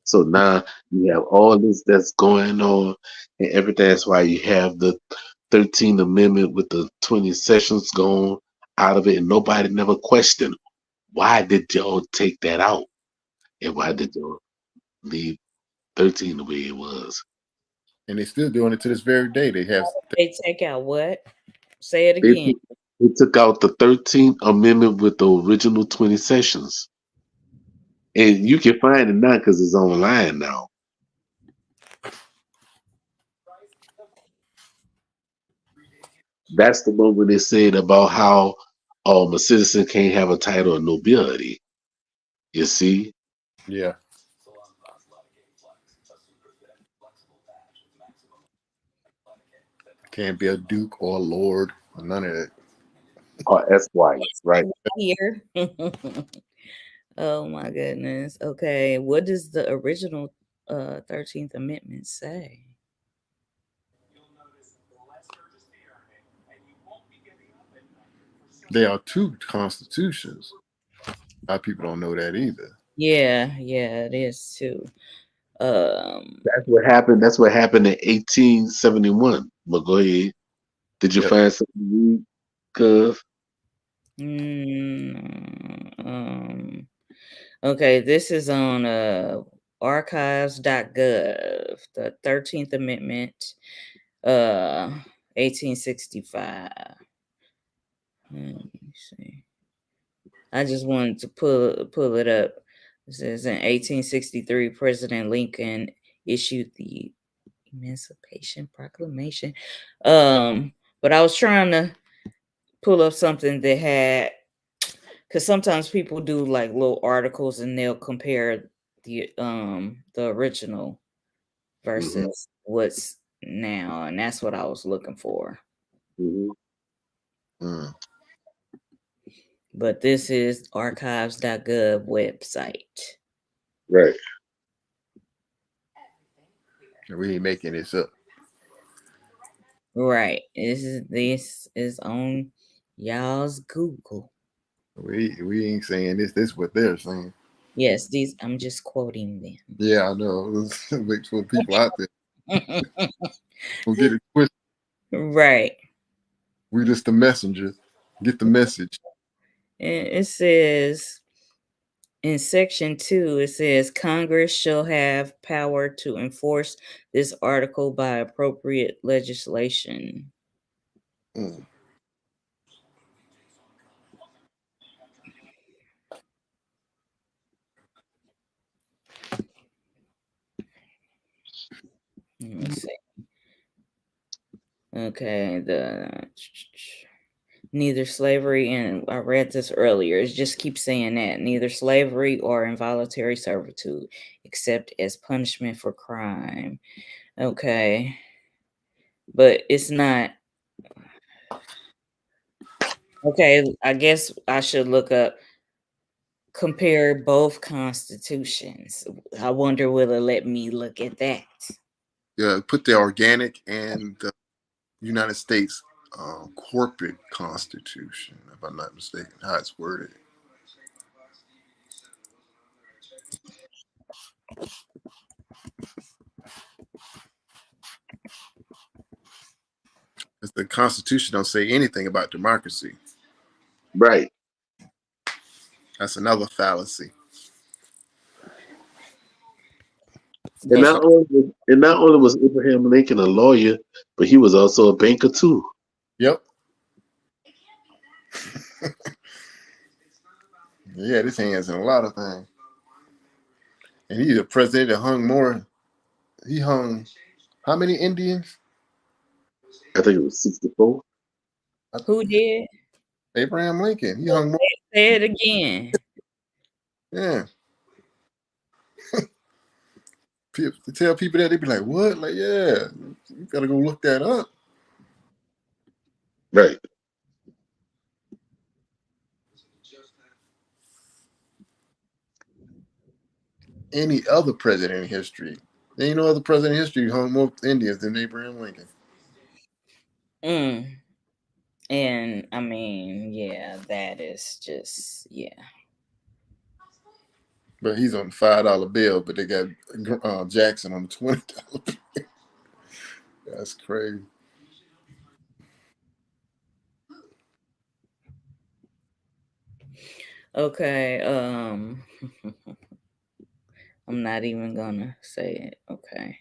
So now you have all this that's going on and everything. That's why you have the 13th Amendment with the 20 sessions gone out of it, and nobody never questioned why did y'all take that out, and why did y'all leave 13 the way it was. And they're still doing it to this very day. They take out what? Say it again. They took out the 13th Amendment with the original 20 sessions. And you can find it now because it's online now. That's the one where they said about how a citizen can't have a title of nobility. You see? Yeah. Can't be a duke or a lord or none of that. Or Esquire, right? Here. Oh my goodness. Okay. What does the original 13th Amendment say? There are two constitutions. A lot of people don't know that either. Yeah, it is too. That's what happened. That's what happened in 1871. But go ahead. Did you find something to read? Okay, this is on archives.gov. The 13th Amendment, 1865. Let me see. I just wanted to pull it up. It says in 1863, President Lincoln issued the Emancipation Proclamation. But I was trying to pull up something that had, because sometimes people do like little articles and they'll compare the original versus what's now, and that's what I was looking for. But this is archives.gov website. Right. We ain't making this up. Right. This is on y'all's Google. We ain't saying this. This is what they're saying. Yes, I'm just quoting them. Yeah, I know. Make sure people out there will get it twisted. Right. We just the messenger. Get the message. And it says in section 2, it says Congress shall have power to enforce this article by appropriate legislation. Mm. Let me see. Okay, neither slavery, and I read this earlier, it just keeps saying that neither slavery or involuntary servitude except as punishment for crime. Okay, but it's not. Okay, I guess I should look up, compare both constitutions. I wonder will it let me look at that. Yeah, put the organic and the United States corporate constitution, if I'm not mistaken, how it's worded. Because the Constitution don't say anything about democracy. Right. That's another fallacy. And That's not only was Abraham Lincoln a lawyer, but he was also a banker too. yep. Yeah, this hands in a lot of things. And he's a president that hung more. He hung how many Indians? I think it was 64. Who did? Abraham Lincoln. He hung more. Say it again. Yeah. To tell people that, they be like, what? Like, yeah, you gotta go look that up. Right. Any other president in history. There ain't no other president in history who hung more Indians than Abraham Lincoln. And I mean, yeah, that is just, yeah. But he's on the $5 bill, but they got Jackson on the $20 bill. That's crazy. Okay, I'm not even gonna say it. Okay.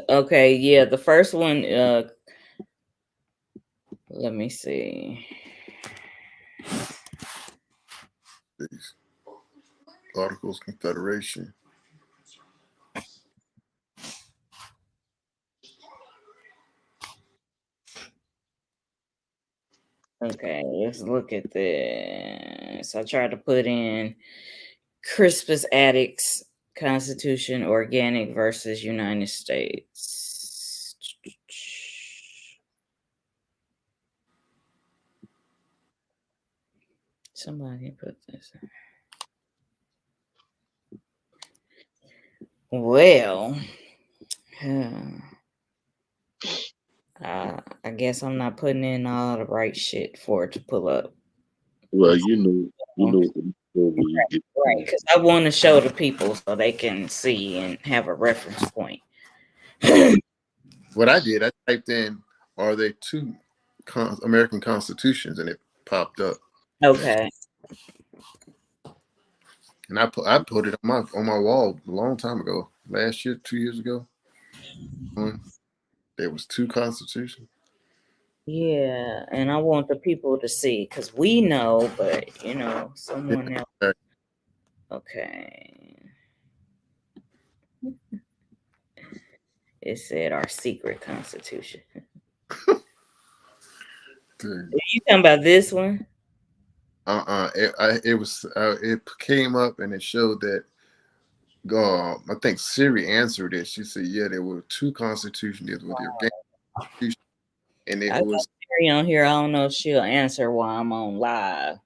Okay, yeah, the first one, let me see. These Articles of Confederation. Okay, let's look at this. I tried to put in Crispus Attucks Constitution, organic versus United States. Somebody put this in. Well, I guess I'm not putting in all the right shit for it to pull up. Well, you know when you get Right, because I want to show the people so they can see and have a reference point. What I did, I typed in, are there two American constitutions? And it popped up. Okay. And I put it on my wall a long time ago. Last year, 2 years ago. There was two constitutions. Yeah, and I want the people to see because we know, but someone else. Okay. It said our secret constitution. Dude. Are you talking about this one? It came up and it showed that I think Siri answered it. She said, yeah, there were two constitutions. There was the organic constitution, and I got Siri on here. I don't know if she'll answer while I'm on live.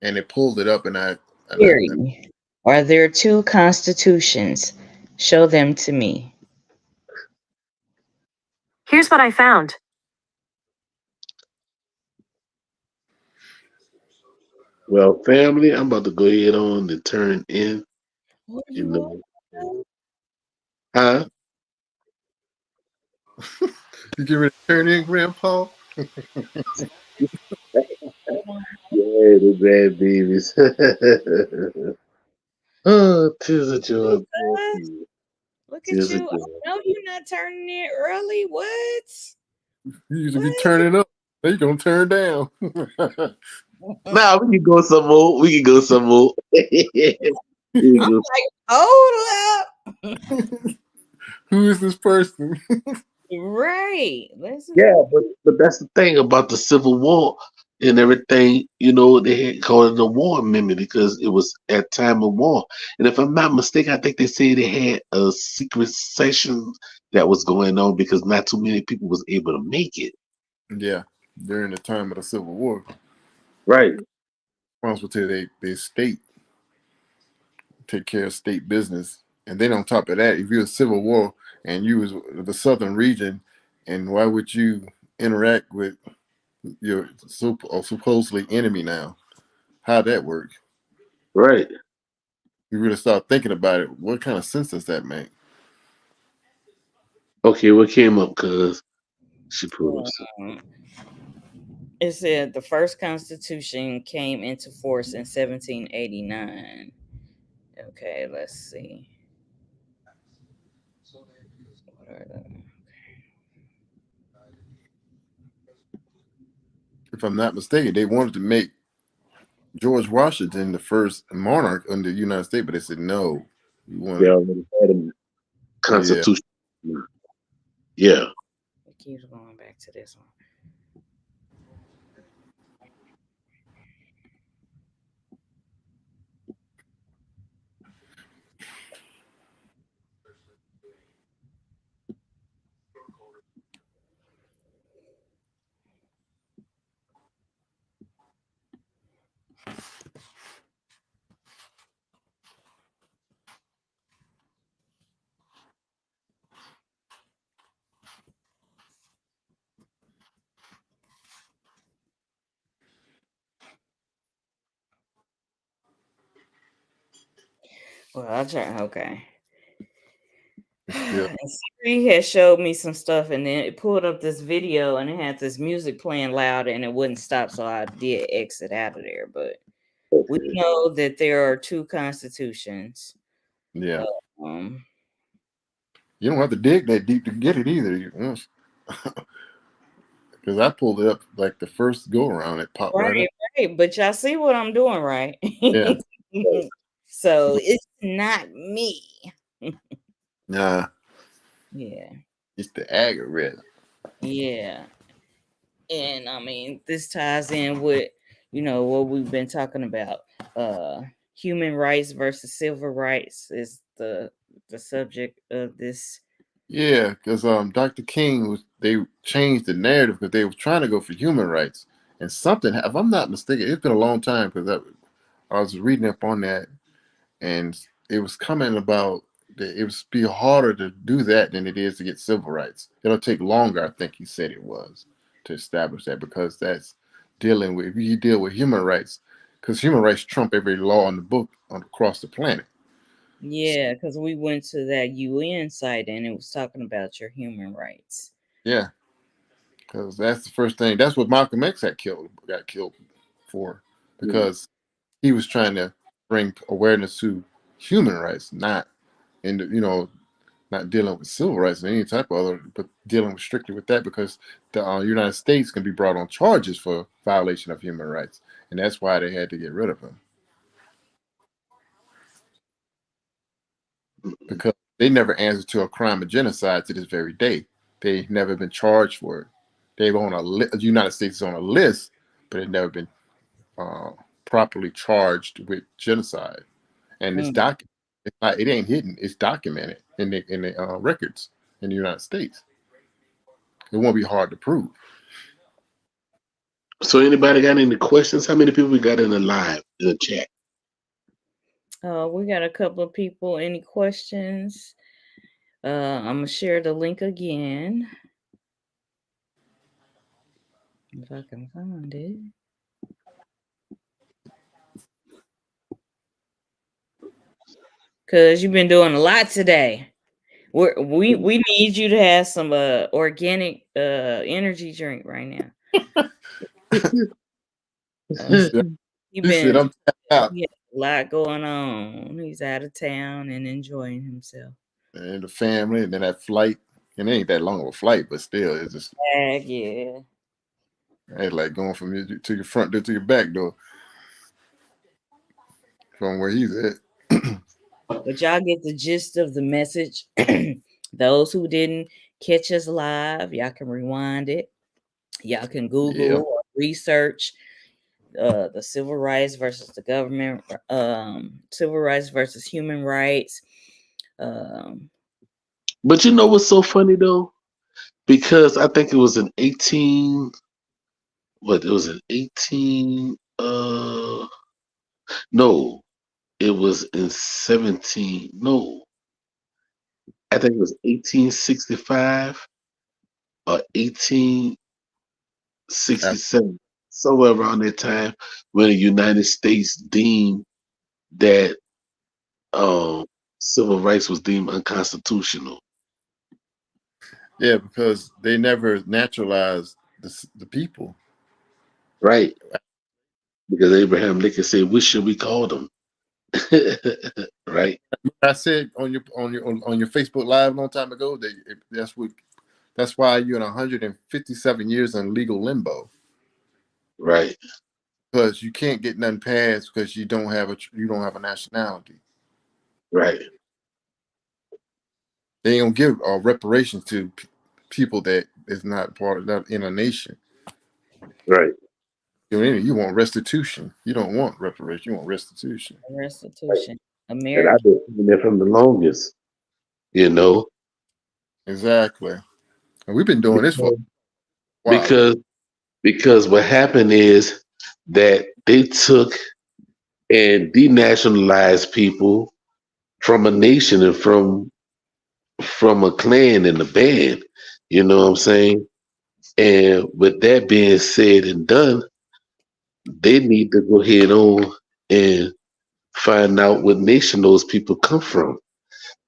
And it pulled it up, and Siri, are there two constitutions? Show them to me. Here's what I found. Well, family, I'm about to go ahead on and turn in. You know, Huh? You get ready to turn in, Grandpa? Yeah, the grandbabies. Oh, tis a joy. Look at Tis a you. joy. Oh, no, you're not turning in early. What? You usually be What? turning up. Now you're going to turn down. Now we can go some more. We can go some more. We can I'm go. like, hold up. Who is this person? Right. Listen. Yeah, but that's the thing about the Civil War and everything. You know, they had called it a war amendment because it was at time of war. And if I'm not mistaken, I think they said they had a secret session that was going on because not too many people was able to make it. Yeah, during the time of the Civil War, Right. responsible to their state, take care of state business. And then on top of that, if you're a Civil War and you was the Southern region, and why would you interact with your supposedly enemy now? How'd that work? Right. You really start thinking about it. What kind of sense does that make? Okay, what came up? Cause she pulled up. Um, it said the first Constitution came into force in 1789. Okay, let's see. What are the... If I'm not mistaken, they wanted to make George Washington the first monarch under the United States, but they said no. We They wanted, already had a yeah. constitution. Yeah. It keeps going back to this one. Well, I'll try. Okay. Yeah. And Siri had showed me some stuff, and then it pulled up this video, and it had this music playing loud, and it wouldn't stop, so I did exit out of there. But we Okay. know that there are two constitutions. Yeah. Um, You don't have to dig that deep to get it either. Because I pulled it up like the first go around, it popped right up. right. But y'all see what I'm doing, right? Yeah. So it's not me. Nah, Yeah. it's the algorithm. Yeah. And I mean, this ties in with, what we've been talking about. Human rights versus civil rights is the subject of this. Yeah, because Dr. King they changed the narrative because they were trying to go for human rights. And something, if I'm not mistaken, it's been a long time because I was reading up on that, and it was coming about that it would be harder to do that than it is to get civil rights. It'll take longer, I think he said it was, to establish that because that's dealing with, if you deal with human rights, because human rights trump every law in the book across the planet. Yeah, because we went to that UN site and it was talking about your human rights. Yeah, because that's the first thing. That's what Malcolm X got killed for, because he was trying to bring awareness to human rights, not in not dealing with civil rights and any type of other, but dealing strictly with that because the United States can be brought on charges for violation of human rights, and that's why they had to get rid of him because they never answered to a crime of genocide to this very day. They've never been charged for it. They've on the United States is on a list, but they've never been properly charged with genocide, and it's Mm. documented. It's not, it ain't hidden. It's documented in the records in the United States. It won't be hard to prove. So anybody got any questions? How many people we got in the live in the chat? We got a couple of people. Any questions? I'm gonna share the link again if I can find it. Cause you've been doing a lot today. We need you to have some organic energy drink right now. He said, I'm tapped out. He had a lot going on. He's out of town and enjoying himself. And the family, and then that flight. And it ain't that long of a flight, but still, it's just Yeah. it's like going from your to your front door to your back door from where he's at. But y'all get the gist of the message. Those who didn't catch us live, y'all can rewind it. Y'all can Google or research the civil rights versus the government, civil rights versus human rights. But you know what's so funny though? Because I think it was in 18. What it was in 18. No, it was in 17. No, I think it was 1865 or 1867, somewhere around that time, when the United States deemed that civil rights was deemed unconstitutional. Yeah, because they never naturalized the people. Right. Because Abraham Lincoln said, "What should we call them?" Right. I said on your Facebook Live a long time ago that's why you're in 157 years in legal limbo. Right. Because you can't get nothing passed because you don't have a nationality. Right. They don't give reparations to people that is not part of that in a nation. Right. You want restitution. You don't want reparations. You want restitution. Restitution. Right. American. And I've been saying that from the longest. You know. Exactly. And we've been doing this for a while. Because what happened is that they took and denationalized people from a nation and from a clan and a band. You know what I'm saying? And with that being said and done, they need to go ahead on and find out what nation those people come from.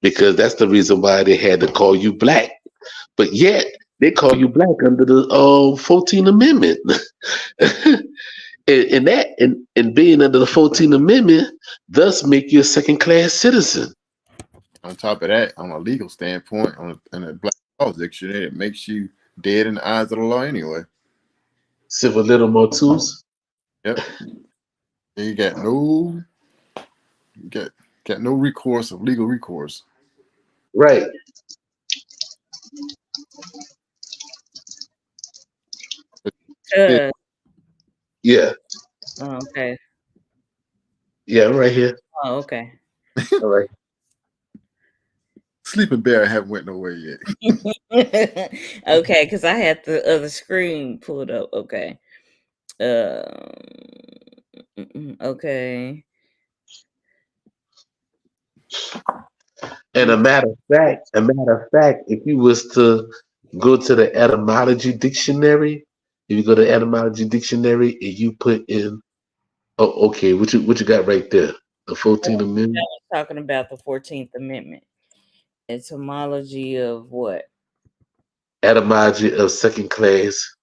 Because that's the reason why they had to call you black. But yet they call you black under the 14th Amendment. and being under the 14th Amendment thus make you a second-class citizen. On top of that, on a legal standpoint, in a black law dictionary, it makes you dead in the eyes of the law anyway. Civil little motus. Yep. You got no recourse of legal recourse. Right. Yeah. Oh, okay. Yeah, I'm right here. Oh, okay. All right. Sleeping Bear haven't went nowhere yet. Okay, because I had the other screen pulled up. Okay. Okay. And a matter of fact, if you was to go to the etymology dictionary, if you go to the etymology dictionary and you put in, oh, okay, what you got right there? The 14th Amendment. I was talking about the 14th Amendment. Etymology of what? Etymology of second-class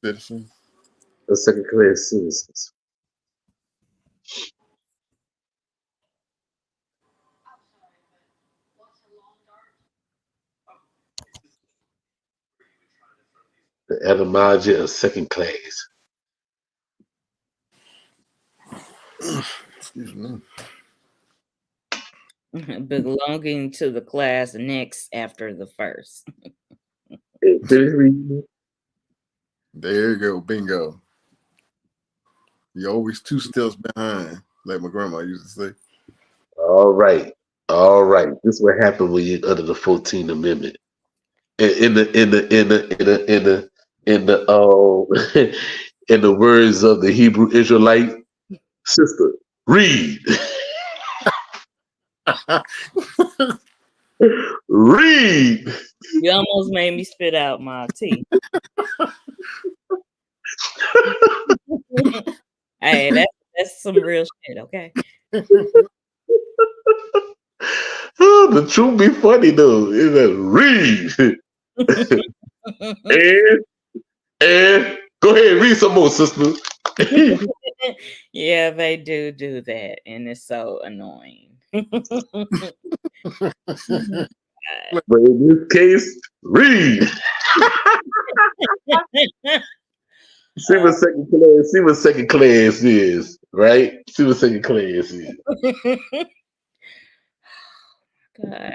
Citizens. Of second-class citizens. The etymology of second class. Excuse me. Belonging to the class next after the first. There you go, bingo. You're always 2 steps behind, like my grandma used to say. All right. This is what happened when you're under the 14th Amendment. In the in the words of the Hebrew Israelite sister, read. Read. You almost made me spit out my tea. Hey, that's some real shit, okay? Oh, the truth be funny though. It's a read. and go ahead, read some more, sister. Yeah, they do that, and it's so annoying. But in this case, read. See what second class. See what second class is, right? See what second class is. God.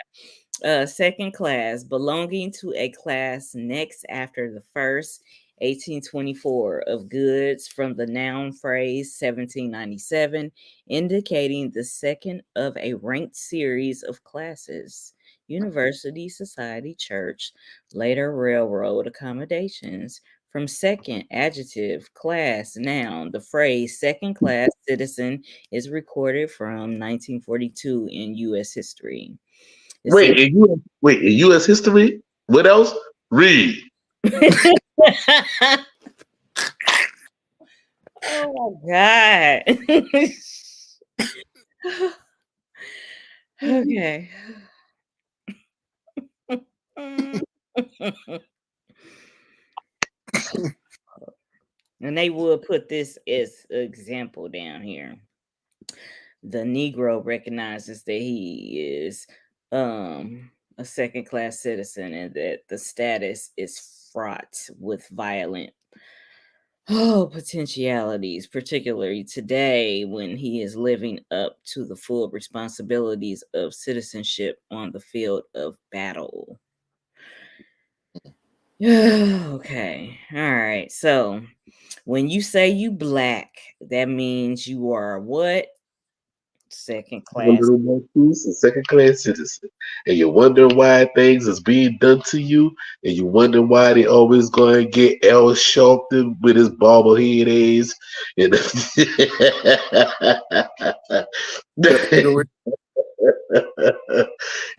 Second class, belonging to a class next after the first, 1824, of goods, from the noun phrase 1797, indicating the second of a ranked series of classes. University, society, church, later railroad accommodations. From second, adjective, class, noun. The phrase second class citizen is recorded from 1942 in U.S. history. Wait, in U.S. history? What else? Read. Oh my God. Okay. And they will put this as an example down here. The Negro recognizes that he is a second class citizen and that the status is fraught with violent potentialities, particularly today when he is living up to the full responsibilities of citizenship on the field of battle. Okay. All right. So when you say you black, that means you are what? Second class. A second class citizen. And you wonder why things is being done to you, and you wonder why they always going to get L Sharpton with his bobblehead ass. And,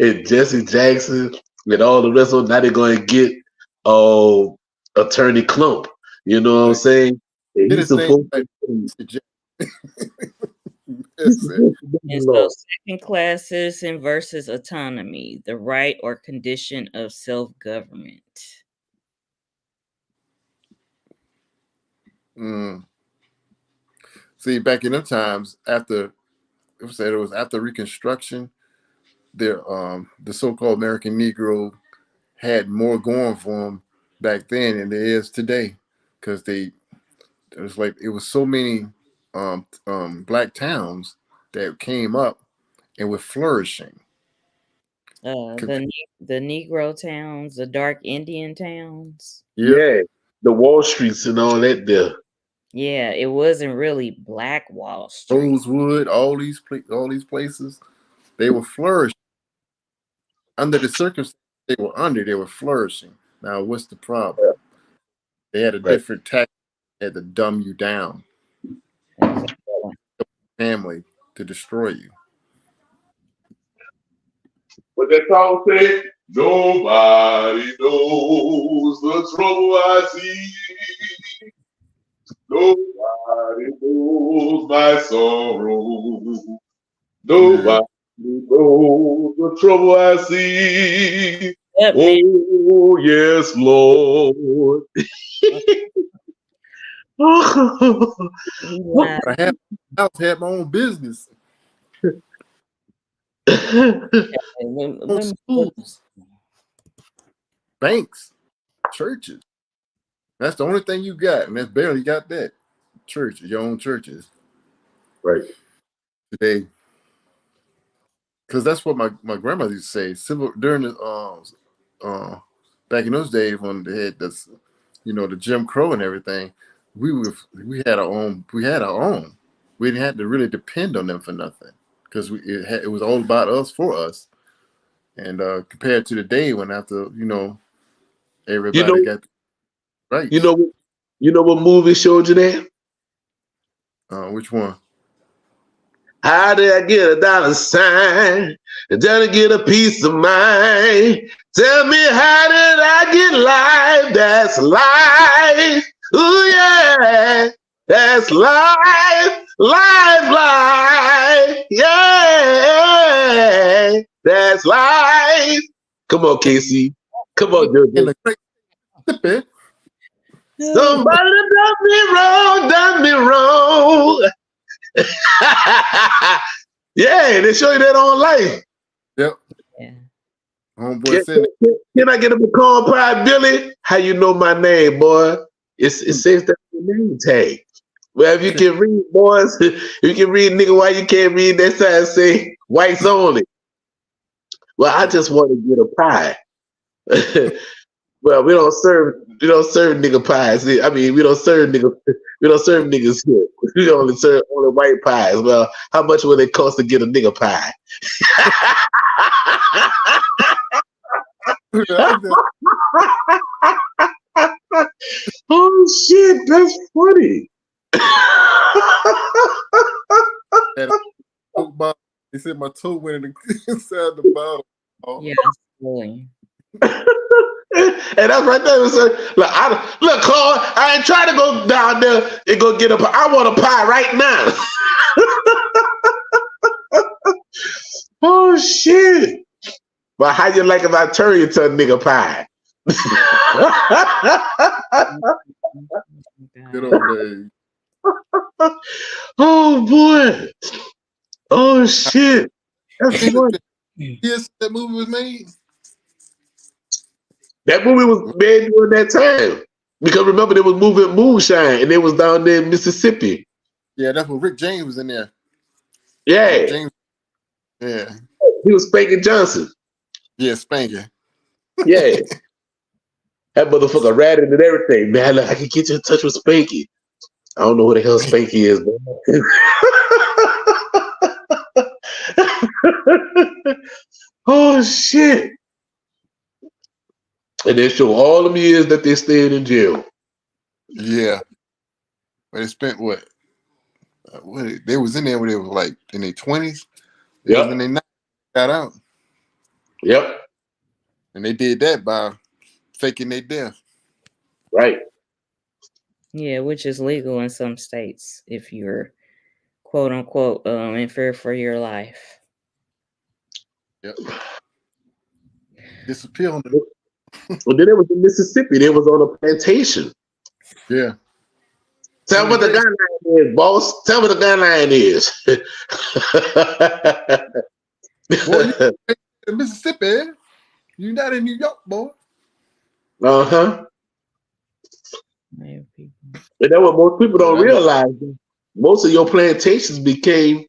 and Jesse Jackson and all the rest of them, now they're going to get Attorney Clump. You know what I'm saying? And he's supposed to. And so second class citizen versus autonomy, the right or condition of self-government. See, back in them times, after Reconstruction, the so-called American Negro had more going for them back then than there is today, because it was so many black towns that came up and were flourishing. The Negro towns, the dark Indian towns. Yeah, the Wall Streets and all that there. Yeah, it wasn't really Black Wall Street. Rosewood, all these places, they were flourishing. Under the circumstances they were flourishing. Now, what's the problem? They had a different tactic. They had to dumb you down. Family to destroy you. What that song said? Nobody knows the trouble I see. Nobody knows my sorrow. Nobody knows the trouble I see. Oh, yes, Lord. I had my own business. Schools, banks, churches. That's the only thing you got, and that's barely got that. Churches, your own churches. Right. Today. Because that's what my grandmother used to say. During the back in those days when they had this, the Jim Crow and everything, we had our own. We didn't have to really depend on them for nothing, because it was all about us, for us. And compared to the day when after everybody got right. You know what movie showed you that? Which one? How did I get $1 and then get a piece of mind? Tell me, how did I get life? That's life. Ooh, yeah. That's life. Life. Yeah. That's life. Come on, Casey. Come on, In JoJo. the great Somebody done me wrong. Yeah, they show you that on life. Yep. Yeah. Homeboy said it. Can I get a pecan pie, Billy? How you know my name, boy? It says that on the name tag. Well, if you can read, boys, if you can read, nigga, why you can't read that sign say whites only? Well, I just want to get a pie. Well, we don't serve nigga pies. I mean, we don't serve niggas here. We only serve white pies. Well, how much will it cost to get a nigga pie? Oh shit, that's funny. He said my toe went inside the bottle. Oh. Yes, really. And that's right there. Look, Carl, I ain't trying to go down there and go get a pie. I want a pie right now. Oh shit. But how you like if I turn you to a nigga pie? Good old days. Oh boy. Oh shit. That's funny. Yes, that movie was made. That movie was made during that time. Because remember, they was moving moonshine and they was down there in Mississippi. Yeah, that's when Rick James was in there. Yeah. Rick James. Yeah. He was Spanking Johnson. Yeah, Spanking. Yeah. That motherfucker ratted and everything. Man, look, I can get you in touch with Spanky. I don't know who the hell Spanky is, man. Oh shit. And they show all them years that they stayed in jail. Yeah. But they spent what they was in there when they was like in their 20s. They was in their 90s, got out. Yep. And they did that by faking their death. Right. Yeah, which is legal in some states if you're quote unquote in fear for your life. Yep. Disappear. Well, then it was in Mississippi. They was on a plantation. Yeah. Tell me what the gun line is, boss. Tell me what the gun line is. Boy, you in Mississippi. You're not in New York, boy. Uh-huh. And that's what most people don't realize. Most of your plantations became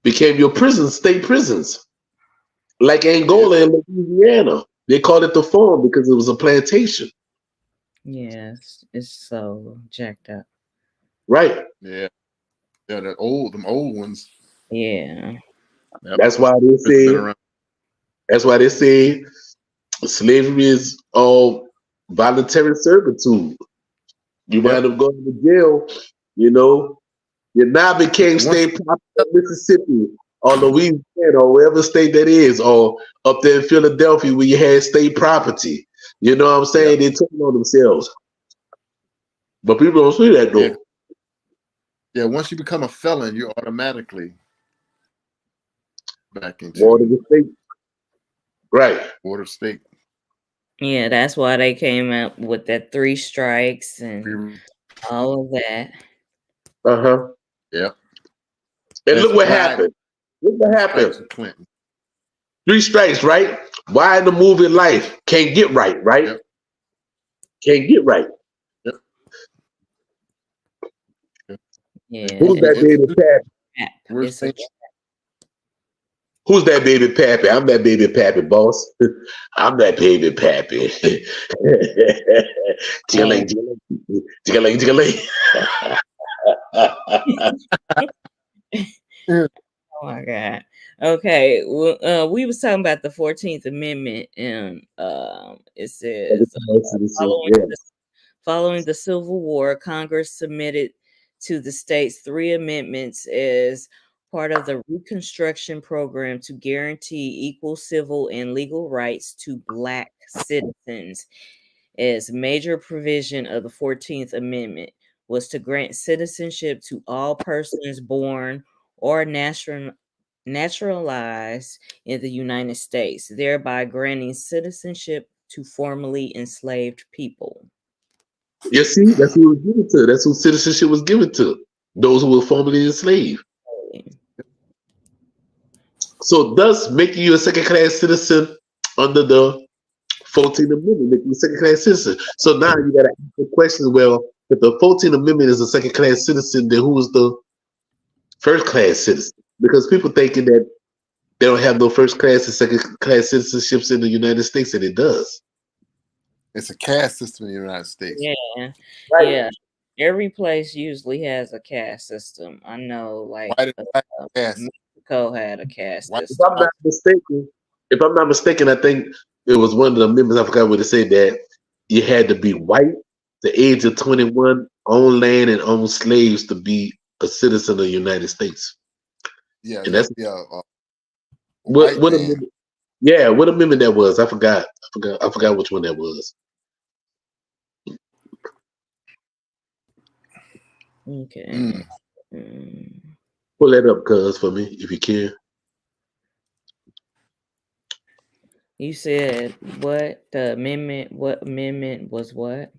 your prisons, state prisons. Like Angola and Louisiana. They called it the farm because it was a plantation. Yes, it's so jacked up. Right. Yeah. Yeah, them old ones. Yeah. Yep. That's why they say slavery is all voluntary servitude. You wind up going to jail, you know. You now became state property of Mississippi or Louisiana or wherever state that is, or up there in Philadelphia where you had state property. You know what I'm saying? They took it on themselves. But people don't see that though. Yeah, once you become a felon, you're automatically back into Ward of the state. Right. Ward of state. Yeah, that's why they came up with that 3 strikes and all of that. Uh-huh. Yep. And look what happened. Look what happened. Clinton. 3 strikes, right? Why in the movie life can't get right, right? Yep. Can't get right. Yep. Yeah. Who's that baby pappy? Who's that baby pappy? I'm that baby pappy, boss. I'm that baby pappy. Jilling. Oh my God. Okay. Well, we was talking about the 14th Amendment, and it says following the Civil War, Congress submitted to the states 3 amendments as part of the Reconstruction program to guarantee equal civil and legal rights to Black citizens. As major provision of the 14th Amendment was to grant citizenship to all persons born or naturalized in the United States, thereby granting citizenship to formerly enslaved people. You see, that's who it was given to. That's who citizenship was given to. Those who were formerly enslaved. So thus making you a second-class citizen under the 14th Amendment, making you a second-class citizen. So now you got to ask the question, well, if the 14th Amendment is a second-class citizen, then who is the first-class citizen? Because people thinking that they don't have no first-class and second-class citizenships in the United States, and it does. It's a caste system in the United States. Yeah, Right. yeah. Every place usually has a caste system. I know, like White and black caste. Mexico had a caste White- system. If I'm not mistaken, I think it was one of the members. I forgot what it said, that you had to be white, the age of 21, own land and own slaves to be a citizen of the United States. Yeah, And that's white what man. amendment, yeah, what amendment that was. I forgot which one that was. Okay. Pull that up, cuz, for me, if you can. You said what the amendment? What amendment was what?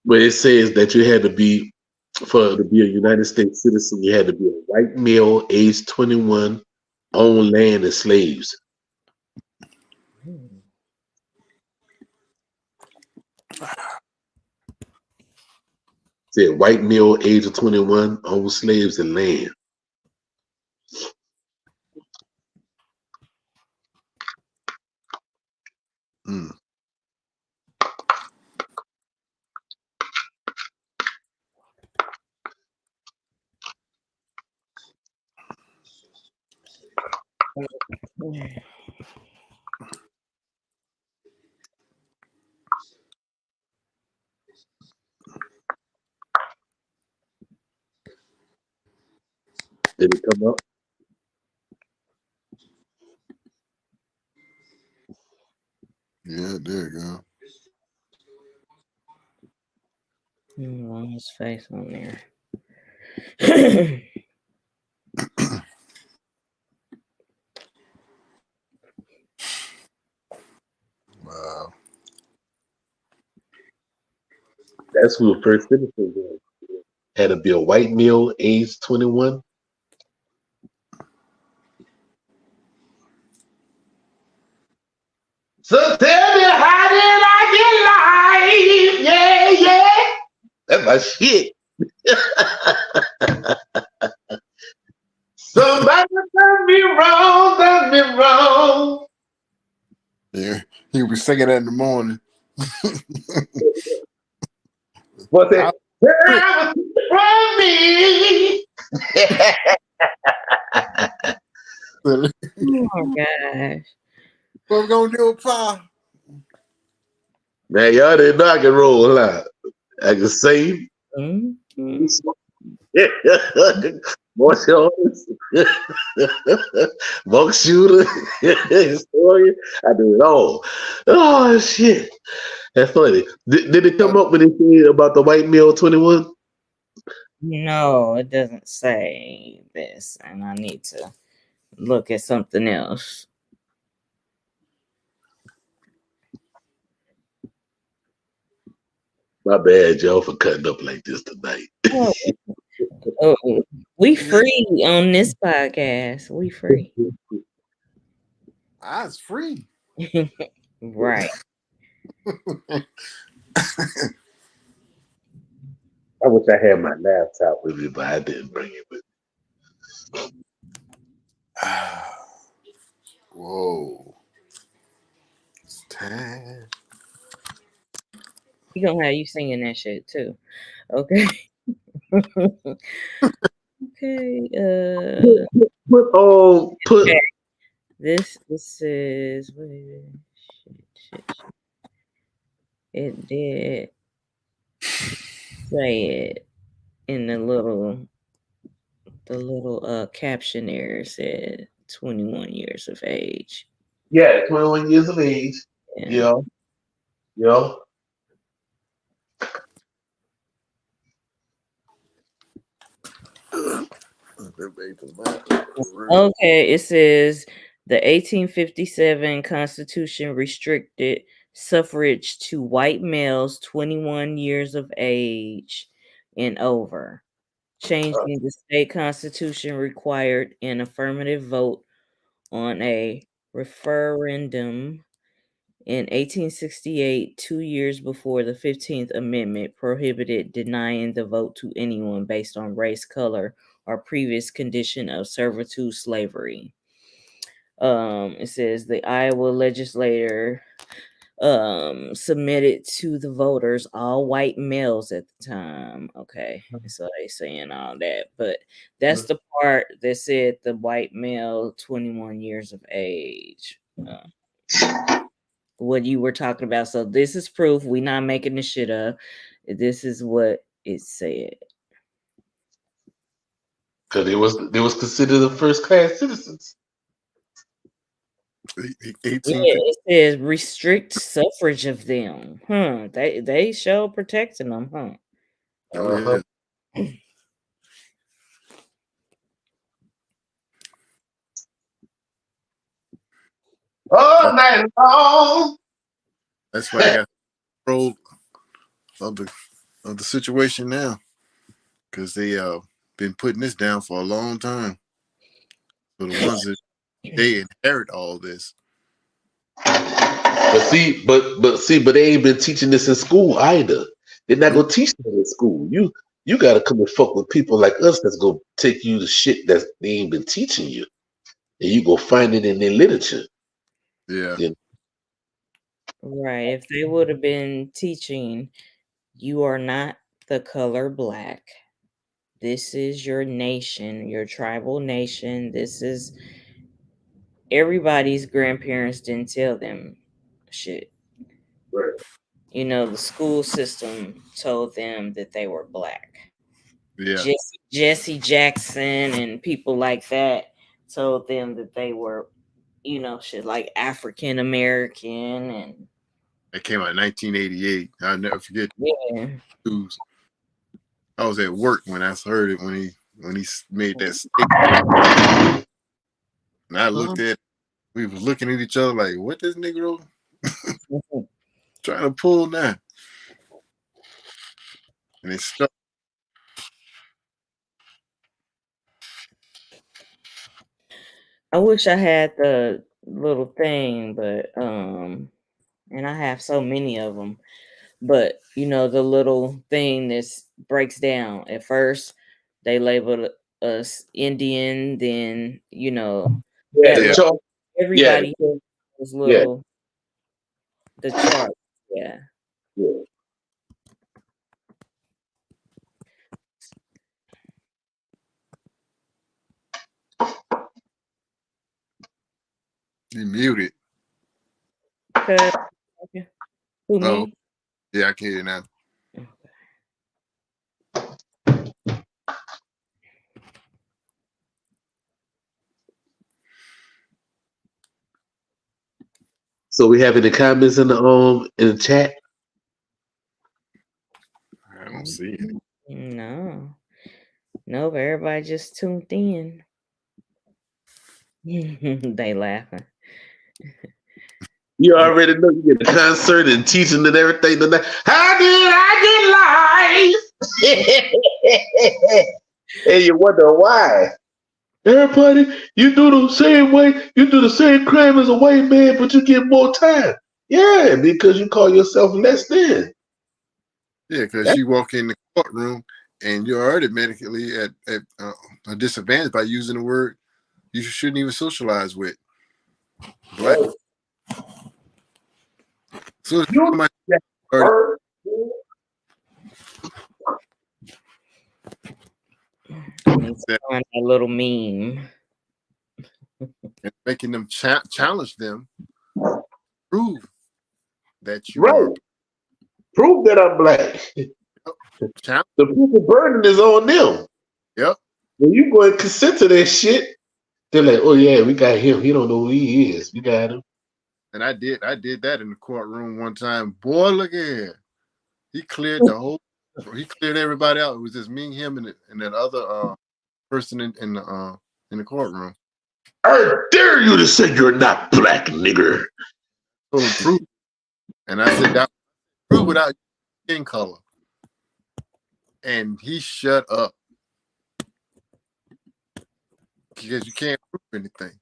But it says that you had to be, to be a United States citizen, you had to be a white male, age 21, own land and slaves. Said white male, age of 21, own slaves and land. Did it come up? Yeah, there you go. On his face on there. Wow. That's who the first citizen was. Had to be a white male, age 21. So tell me, how did I get life? Yeah, yeah. That's my shit. Somebody done me wrong. Yeah, he'll be singing that in the morning. What's that? From me. Oh my gosh. What we gonna do, Pa? Man, y'all didn't know I can roll a lot. I can sing. More shows. Monk shooter. Historian. I do it all. Oh, shit. That's funny. Did it come up when it said about the white male 21? No, it doesn't say this, and I need to look at something else. My bad, y'all, for cutting up like this tonight. Oh, we free on this podcast. We free. It's free. Right. I wish I had my laptop with me, but I didn't bring it with me. Whoa. It's time. We gonna have you singing that shit too. Okay. Okay. Put. Okay. This is shit. It did say it in the little caption there. It said 21 years of age. Yeah, 21 years of age. Yeah. Okay, it says the 1857 Constitution restricted suffrage to white males 21 years of age and over. Changing the state constitution required an affirmative vote on a referendum in 1868, 2 years before the 15th Amendment prohibited denying the vote to anyone based on race, color, or previous condition of servitude slavery. It says the Iowa legislature submitted to the voters all white males at the time. Okay, so they saying all that, but that's the part that said the white male 21 years of age. What you were talking about. So this is proof. We not making this shit up. This is what it said. Because they was considered the first class citizens. 18. Yeah, it says restrict suffrage of them. They show protecting them, huh? Oh, yeah. All night long. That's why they got control of the situation now, because they been putting this down for a long time. So the ones that they inherit all this. But they ain't been teaching this in school either. They're not gonna teach that in school. You gotta come and fuck with people like us that's gonna take you the shit that they ain't been teaching you, and you go find it in their literature. Yeah. Right. If they would have been teaching, you are not the color black. This is your nation, your tribal nation. This is everybody's grandparents didn't tell them shit. Right. You know, the school system told them that they were black. Yeah. Jesse Jackson and people like that told them that they were, you know, shit like African American. And it came out in 1988. I'll never forget. Yeah. I was at work when I heard it when he made that statement. And I looked at, we was looking at each other like, what this Negro trying to pull now? And it stuck. I wish I had the little thing, but and I have so many of them. But you know, the little thing that breaks down. At first, they labeled us Indian, then you know, everybody was little the chart. Yeah. You muted. Okay. Who, me? Oh, yeah, I can hear you now. So we have any comments in the chat? I don't see any. No. Nope, everybody just tuned in. They laughing. You already know you get a concert and teaching and everything. How did I get life? And you wonder why. Everybody, you do the same way. You do the same crime as a white man, but you get more time. Yeah, because you call yourself less than. Yeah, because you walk in the courtroom and you're already medically at a disadvantage by using the word you shouldn't even socialize with. Black. So somebody I need to find a little meme. And making them challenge them, prove that you right. are. Prove that I'm black. The people burden is on them. Yep. When you go and consent to that shit, they're like, "Oh yeah, we got him. He don't know who he is. We got him." And I did that in the courtroom one time. Boy, look at here. He cleared the whole. He cleared everybody out. It was just me, him, and that other person in the courtroom. I dare you to say you're not black, nigger. So prove, and I said that prove without skin color, and he shut up because you can't prove anything.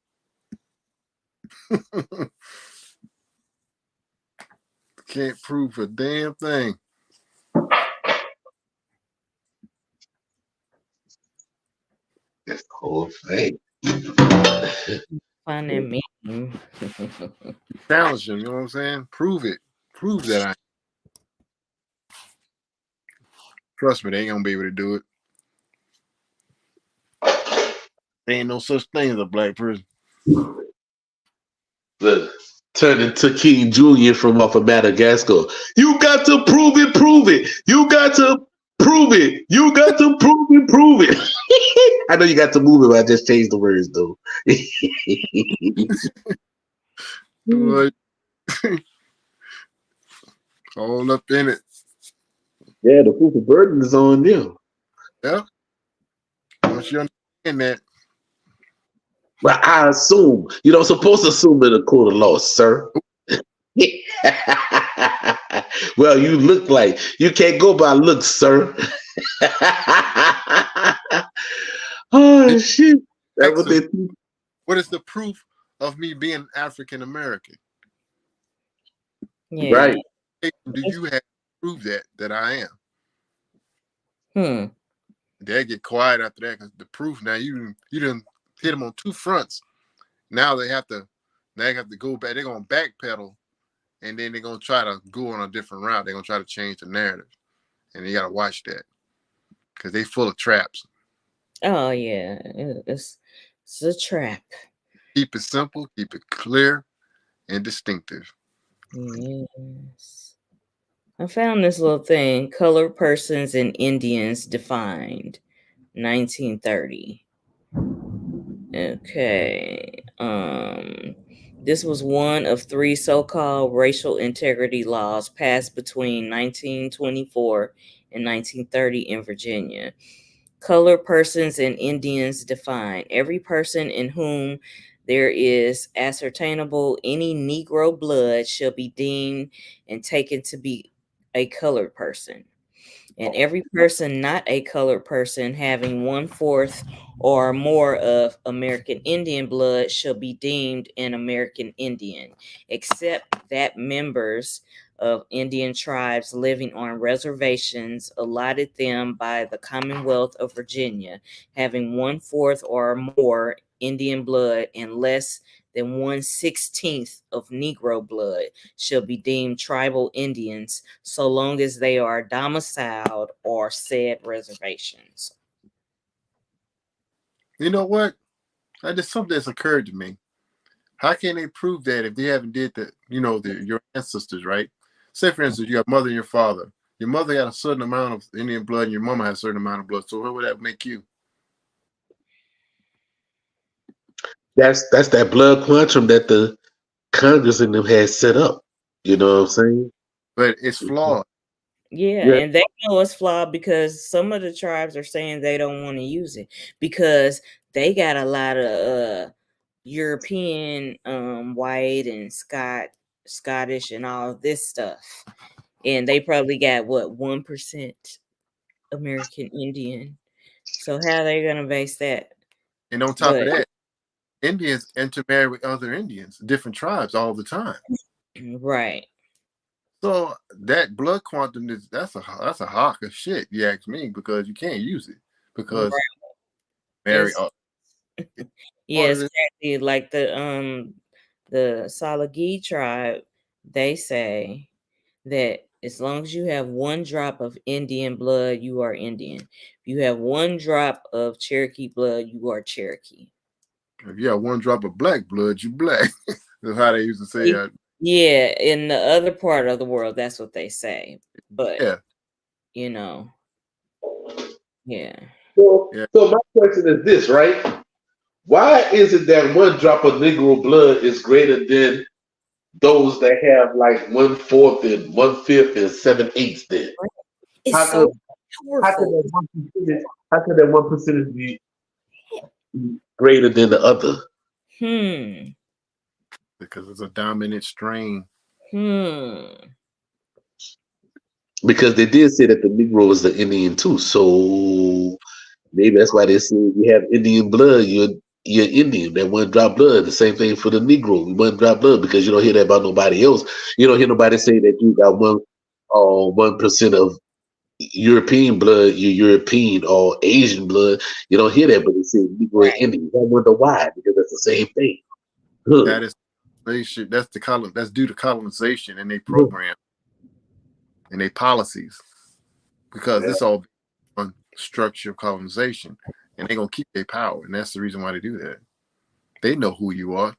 Can't prove a damn thing. That's the whole thing. Funny me. Challenge him, you know what I'm saying? Prove it. Prove that I. Trust me, they ain't gonna be able to do it. There ain't no such thing as a black person. Look, turning to King Julian from off of Madagascar. You got to prove it, prove it. You got to prove it. You got to prove it, prove it. I know you got to move it, but I just changed the words though. But all up in it. Yeah, the proof of burden is on them. Yeah. Once you understand that. But I assume, you don't supposed to assume in a court of law, sir. Well, you look like you can't go by looks, sir. Oh shit! That what they think. What is the proof of me being African American? Yeah. Right. Do you have to prove that I am? They get quiet after that because the proof now you didn't hit them on two fronts. Now they have to go back. They're gonna backpedal, and then they're gonna try to go on a different route. They're gonna try to change the narrative, and you gotta watch that because they full of traps. Oh yeah, it's a trap. Keep it simple, keep it clear and distinctive. Yes. I found this little thing: colored persons and Indians defined, 1930. Okay. This was one of 3 so-called racial integrity laws passed between 1924 and 1930 in Virginia. Colored persons and Indians defined: every person in whom there is ascertainable any Negro blood shall be deemed and taken to be a colored person. And every person not a colored person having 1/4 or more of American Indian blood shall be deemed an American Indian, except that members of Indian tribes living on reservations allotted them by the Commonwealth of Virginia, having 1/4 or more Indian blood and less than 1/16 of Negro blood shall be deemed tribal Indians so long as they are domiciled or said reservations. You know what? Just something that's occurred to me. How can they prove that if they haven't did that? You know, your ancestors, right? Say, for instance, you have mother and your father. Your mother got a certain amount of Indian blood, and your mama has a certain amount of blood. So what would that make you? That's that blood quantum that the Congress and them had set up. You know what I'm saying? But it's flawed. Yeah, and they know it's flawed because some of the tribes are saying they don't want to use it because they got a lot of European, white and Scottish and all of this stuff, and they probably got 1% American Indian. So how are they gonna base that? And on top of that, Indians intermarry with other Indians, different tribes all the time. Right. So that blood quantum that's a hawk of shit, you ask me, because you can't use it because marry up. Yes, exactly. Like the Salagi tribe, they say that as long as you have 1 drop of Indian blood, you are Indian. If you have 1 drop of Cherokee blood, you are Cherokee. If you have 1 drop of black blood, you black. That's how they used to say that. Yeah, in the other part of the world, that's what they say. But you know, So my question is this, right? Why is it that 1 drop of Negro blood is greater than those that have like 1/4 and 1/5 and 7/8 then? It's so powerful. How could that 1% be greater than the other? Because it's a dominant strain. Because they did say that the Negro is the Indian too. So maybe that's why they say you have Indian blood, you're Indian. That one drop blood. The same thing for the Negro. One drop blood, because you don't hear that about nobody else. You don't hear nobody say that you got 1% of European blood, you're European or Asian blood. You don't hear that, but they say Negro and Indian. I wonder why, because that's the same thing. That is that's due to colonization and their program and their policies. Because it's all on structure of colonization, and they're gonna keep their power, and that's the reason why they do that. They know who you are.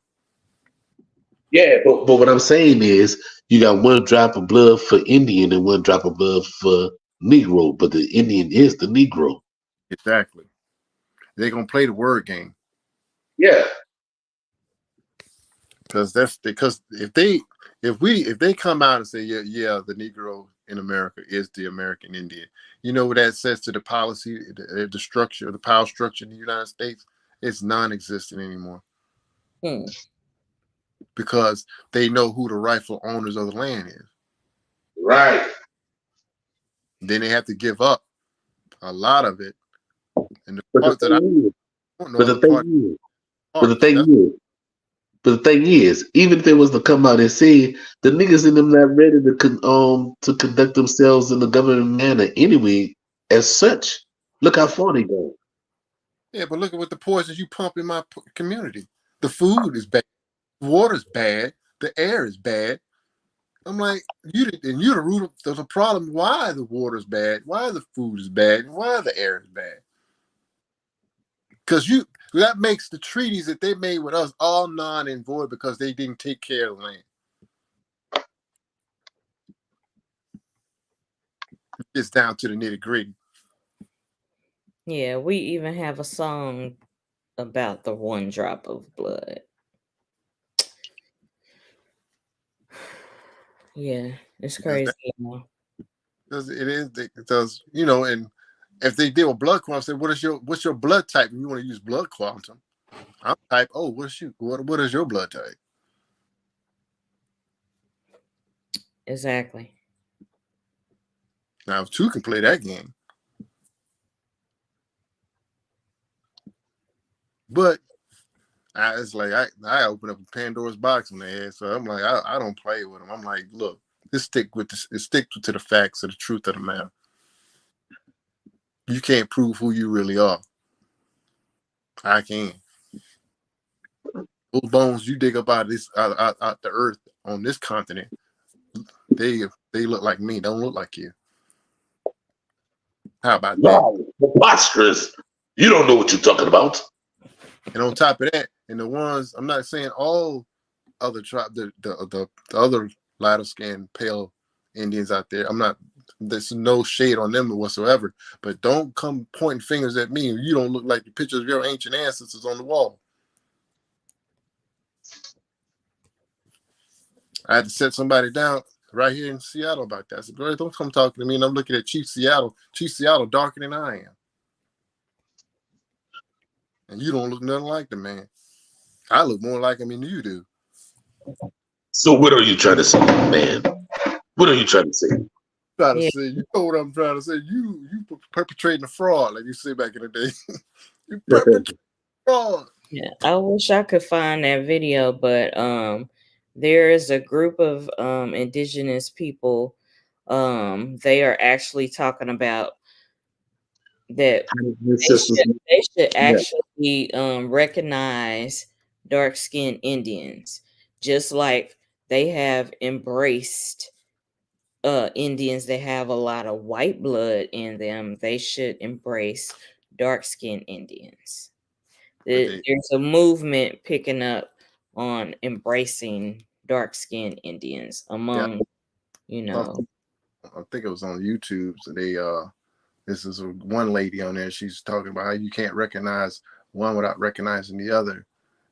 Yeah, but what I'm saying is you got one drop of blood for Indian and one drop of blood for Negro, but the Indian is the Negro. Exactly. They're gonna play the word game. Yeah. Because if they come out and say, yeah, the Negro in America is the American Indian, you know what that says to the policy, the structure, the power structure in the United States? It's non-existent anymore. Because they know who the rightful owners of the land is. Right. Then they have to give up a lot of it. And the But part the that I thing don't know but is the the part. thing is, but the thing is, even if they was to come out and say the niggas in them not ready to conduct themselves in the government manner anyway, as such, look how far they go. Yeah, but look at what the poisons you pump in my community. The food is bad, the water's bad, the air is bad. I'm like, you're the root of the problem. Why the water's bad? Why the food is bad? And why the air is bad? Because that makes the treaties that they made with us all non and void because they didn't take care of the land. It's down to the nitty gritty. Yeah, we even have a song about the one drop of blood. Yeah, it's crazy. Because it is, because, and if they deal with blood quantum, say, what's your blood type? And you want to use blood quantum. I'm type, what is your blood type? Exactly. Now, if two can play that game. But it's like I open up a Pandora's box on their head, so I'm like, I don't play with them. I'm like, look, stick to the facts of the truth of the matter. You can't prove who you really are. I can. Those bones you dig up out the earth on this continent, they look like me. Don't look like you. How about that? Wow, preposterous. You don't know what you're talking about. And on top of that, and the ones, I'm not saying all other tribe, the other lighter skinned pale Indians out there, there's no shade on them whatsoever, but don't come pointing fingers at me. You don't look like the pictures of your ancient ancestors on the wall. I had to set somebody down right here in Seattle about that. I said, girl, don't come talking to me. And I'm looking at Chief Seattle. Chief Seattle darker than I am. And you don't look nothing like the man. I look more like him than you do. So what are you trying to say, man? What are you trying to say? You know what I'm trying to say. You perpetrating a fraud, like you say back in the day. You perpetrating fraud. Yeah, I wish I could find that video, but there is a group of indigenous people. They are actually talking about that they should actually recognize dark-skinned Indians, just like they have embraced Indians that have a lot of white blood in them. They should embrace dark-skinned Indians. There's a movement picking up on embracing dark-skinned Indians among, I think it was on YouTube. So this is one lady on there. She's talking about how you can't recognize one without recognizing the other.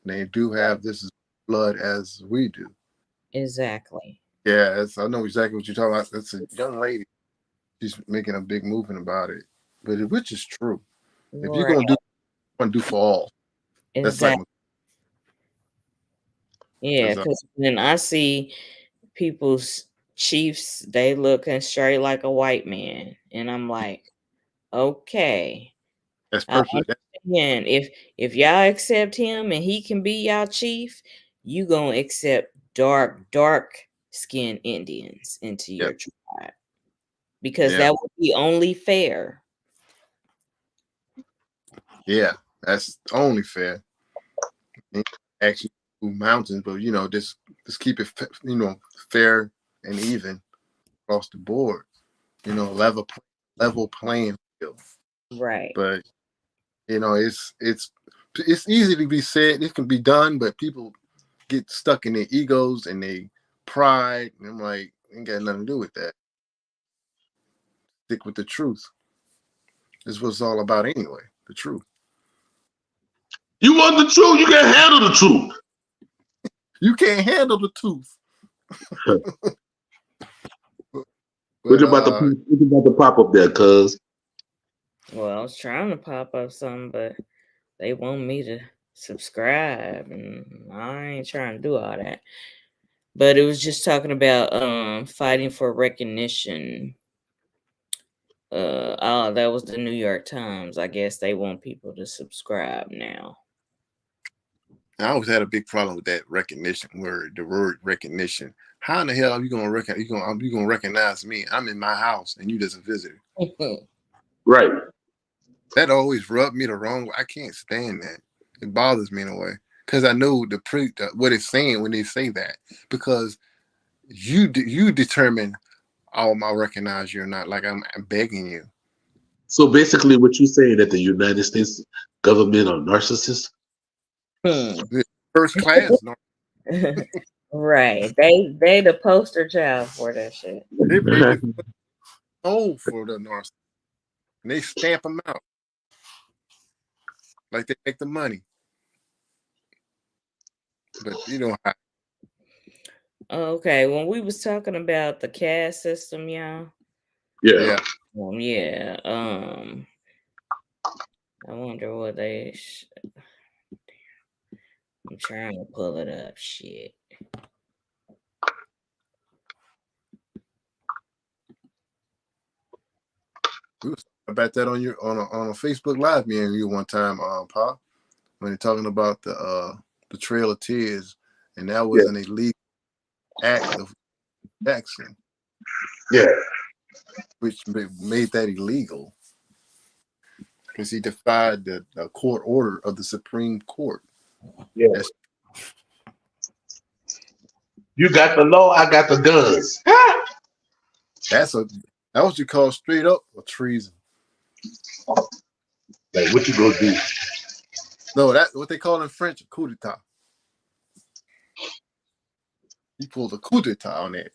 They do have this is blood as we do. Exactly. Yeah, I know exactly what you're talking about. That's a young lady. She's making a big movement about it, which is true. If you're gonna do for all, That's like, Exactly. Yeah, because when I see people's chiefs, they looking straight like a white man, and I'm like, okay, that's I perfect. understand. If y'all accept him and he can be y'all chief, you gonna accept dark skinned Indians into your Yep. tribe because Yeah. that would be only fair. Yeah. That's only fair. Actually, mountains, but just keep it, fair and even across the board. Level playing field. Right. But it's easy to be said. It can be done, but people get stuck in their egos and their pride. And I'm like, ain't got nothing to do with that. Stick with the truth. This is what it's all about anyway. The truth. You want the truth? You can't handle the truth. You can't handle the truth. What But you about to pop up there, cuz? Well, I was trying to pop up something, but they want me to subscribe, and I ain't trying to do all that. But it was just talking about fighting for recognition. Oh, that was the New York Times. I guess they want people to subscribe now. I always had a big problem with that recognition word, the word recognition. How in the hell are you gonna recognize me? I'm in my house and you just a visitor. Right. That always rubbed me the wrong way. I can't stand that. It bothers me in a way because I know what it's saying when they say that. Because you determine, am I recognize you or not? Like I'm begging you. So basically, what you saying that the United States government are narcissists? First class. No, Right. They the poster child for that shit. they really know for the narcissist. And they stamp them out like they make the money. But how. Okay, when we was talking about the caste system, y'all. Yeah. Yeah. I wonder what they. I'm trying to pull it up. Shit. We was talking about that on a Facebook Live, me and you one time, Pa, when you're talking about the Trail of Tears, and that was Yeah. an illegal act of Jackson, Yeah. which made that illegal because he defied the court order of the Supreme Court. Yeah. You got the law, I got the guns. That what you call straight up a treason. Like, what you gonna do? No, that's what they call in French a coup d'etat. He pulled a coup d'etat on that.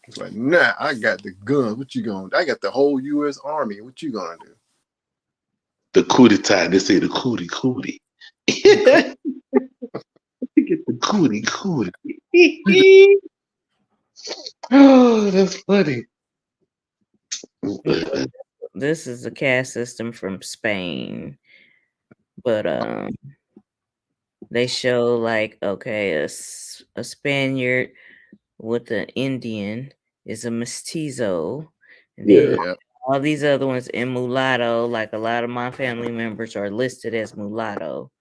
It's like, nah, I got the guns. What you gonna do? I got the whole U.S. Army. What you gonna do? The coup d'etat. They say the cootie. Get the cootie. Oh, that's funny. This is the caste system from Spain, but they show like okay, a Spaniard with an Indian is a mestizo, and then Yeah. all these other ones in mulatto. Like a lot of my family members are listed as mulatto.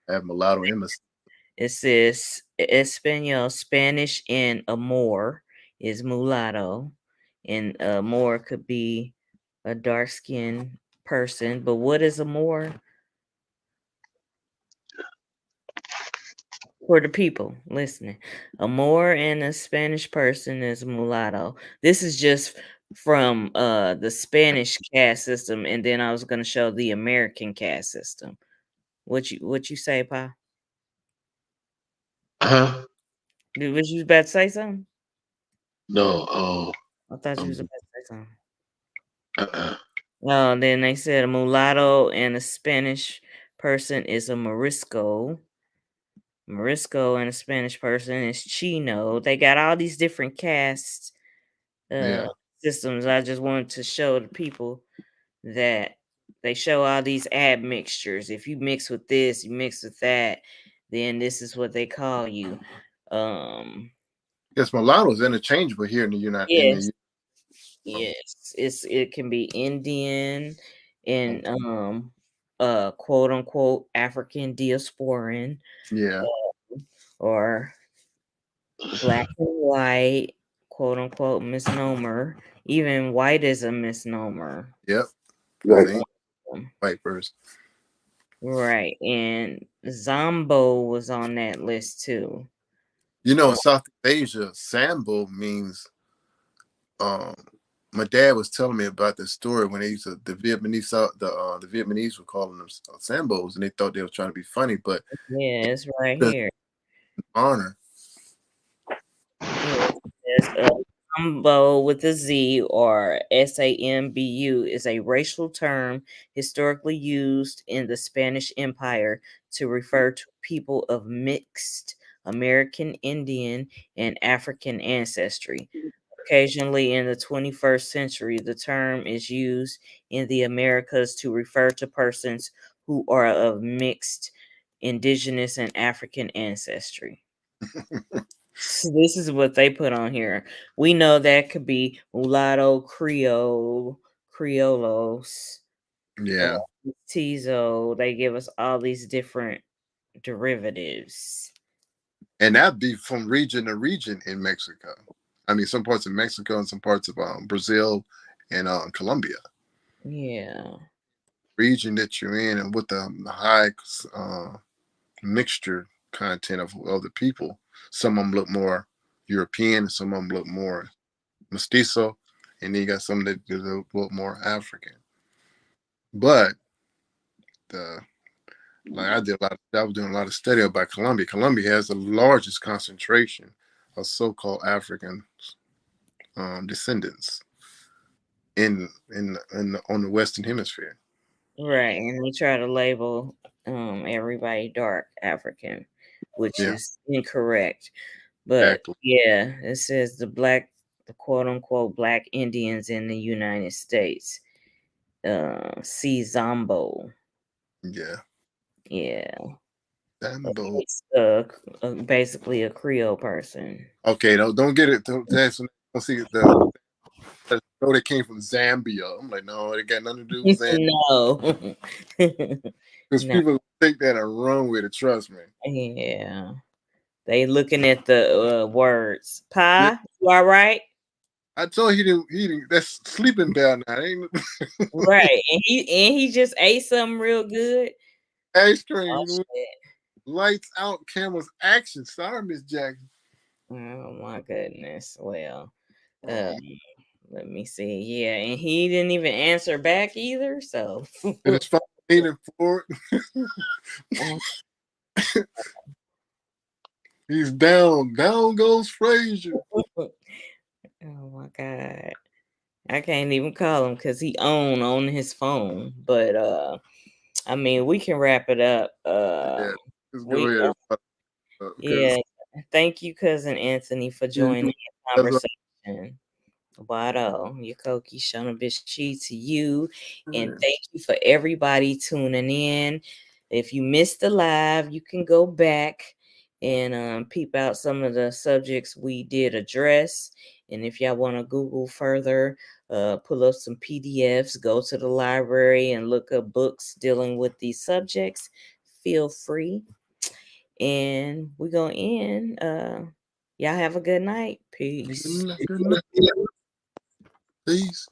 I have mulatto embassy. It says Espanol, Spanish, and Amor is mulatto, and Amor could be a dark skinned person. But what is Amor? For the people listening, a Moor and a Spanish person is mulatto. This is just from the Spanish caste system, and then I was going to show the American caste system. What you say, Pa? Huh? Was you about to say something? No. Oh. I thought you was about to say something. Uh-uh. Then they said a mulatto and a Spanish person is a Morisco. Morisco and a Spanish person is Chino. They got all these different castes Yeah. systems. I just wanted to show the people that they show all these admixtures. If you mix with this, you mix with that, then this is what they call you. Yes, mulatto is interchangeable here in the United in Yes, the yes. It can be Indian and okay. quote unquote African diasporan, Yeah. or black and white, quote unquote misnomer. Even white is a misnomer. Yep. Because they ain't Um, white person. Right. And Zombo was on that list too. You know, in Southeast Asia, Sambo means um my dad was telling me about this story when they used to the Vietnamese were calling them Sambos and they thought they were trying to be funny, but Yeah, it's right the here. honor. Yeah, it says, Sambo with a Z, or SAMBU, is a racial term historically used in the Spanish Empire to refer to people of mixed American Indian and African ancestry. Occasionally in the 21st century, the term is used in the Americas to refer to persons who are of mixed Indigenous and African ancestry. So this is what they put on here. We know that could be mulatto, Creole, Criollos, uh, Yeah. Tizo. They give us all these different derivatives. And that'd be from region to region in Mexico. I mean, some parts of Mexico and some parts of Brazil and Colombia. Yeah. Region that you're in and with the high mixture content of other people. Some of them look more European, some of them look more mestizo, and then you got some that look more African. But the like I was doing a lot of study about Colombia. Colombia has the largest concentration of so-called African descendants on the Western Hemisphere. Right. And they try to label everybody dark African, which Yeah, is incorrect. But exactly. yeah, it says the quote unquote black Indians in the United States. See Zombo. Yeah, Yeah. Sambo. It's basically a Creole person. Okay, don't get it. Don't see know they came from Zambia. I'm like, no, it got nothing to do with Zambia. No. Because No. people take that and run with it. Trust me. Yeah. They looking at the words. Yeah, Pa, you all right? I told you he didn't. That's sleeping bell now. Ain't Right. And he just ate something real good. ice Oh cream. shit. Lights out, cameras, action. Sorry, Miss Jackson. Oh my goodness. Well, Um, let me see. Yeah, and he didn't even answer back either. So and it's fine leaning forward. He's down. Down goes Frazier. oh my god. I can't even call him because he on his phone. But I mean, we can wrap it up. Yeah, let's go We ahead. Yeah. Because Thank you, cousin Anthony, for joining the that's conversation. Wado, Yakoki Shonabishi to you. And right. thank you for everybody tuning in. If you missed the live, you can go back and peep out some of the subjects we did address. And if y'all want to Google further, pull up some PDFs, go to the library and look up books dealing with these subjects, feel free. And we're going to end. Y'all have a good night. Peace. Good night. Peace.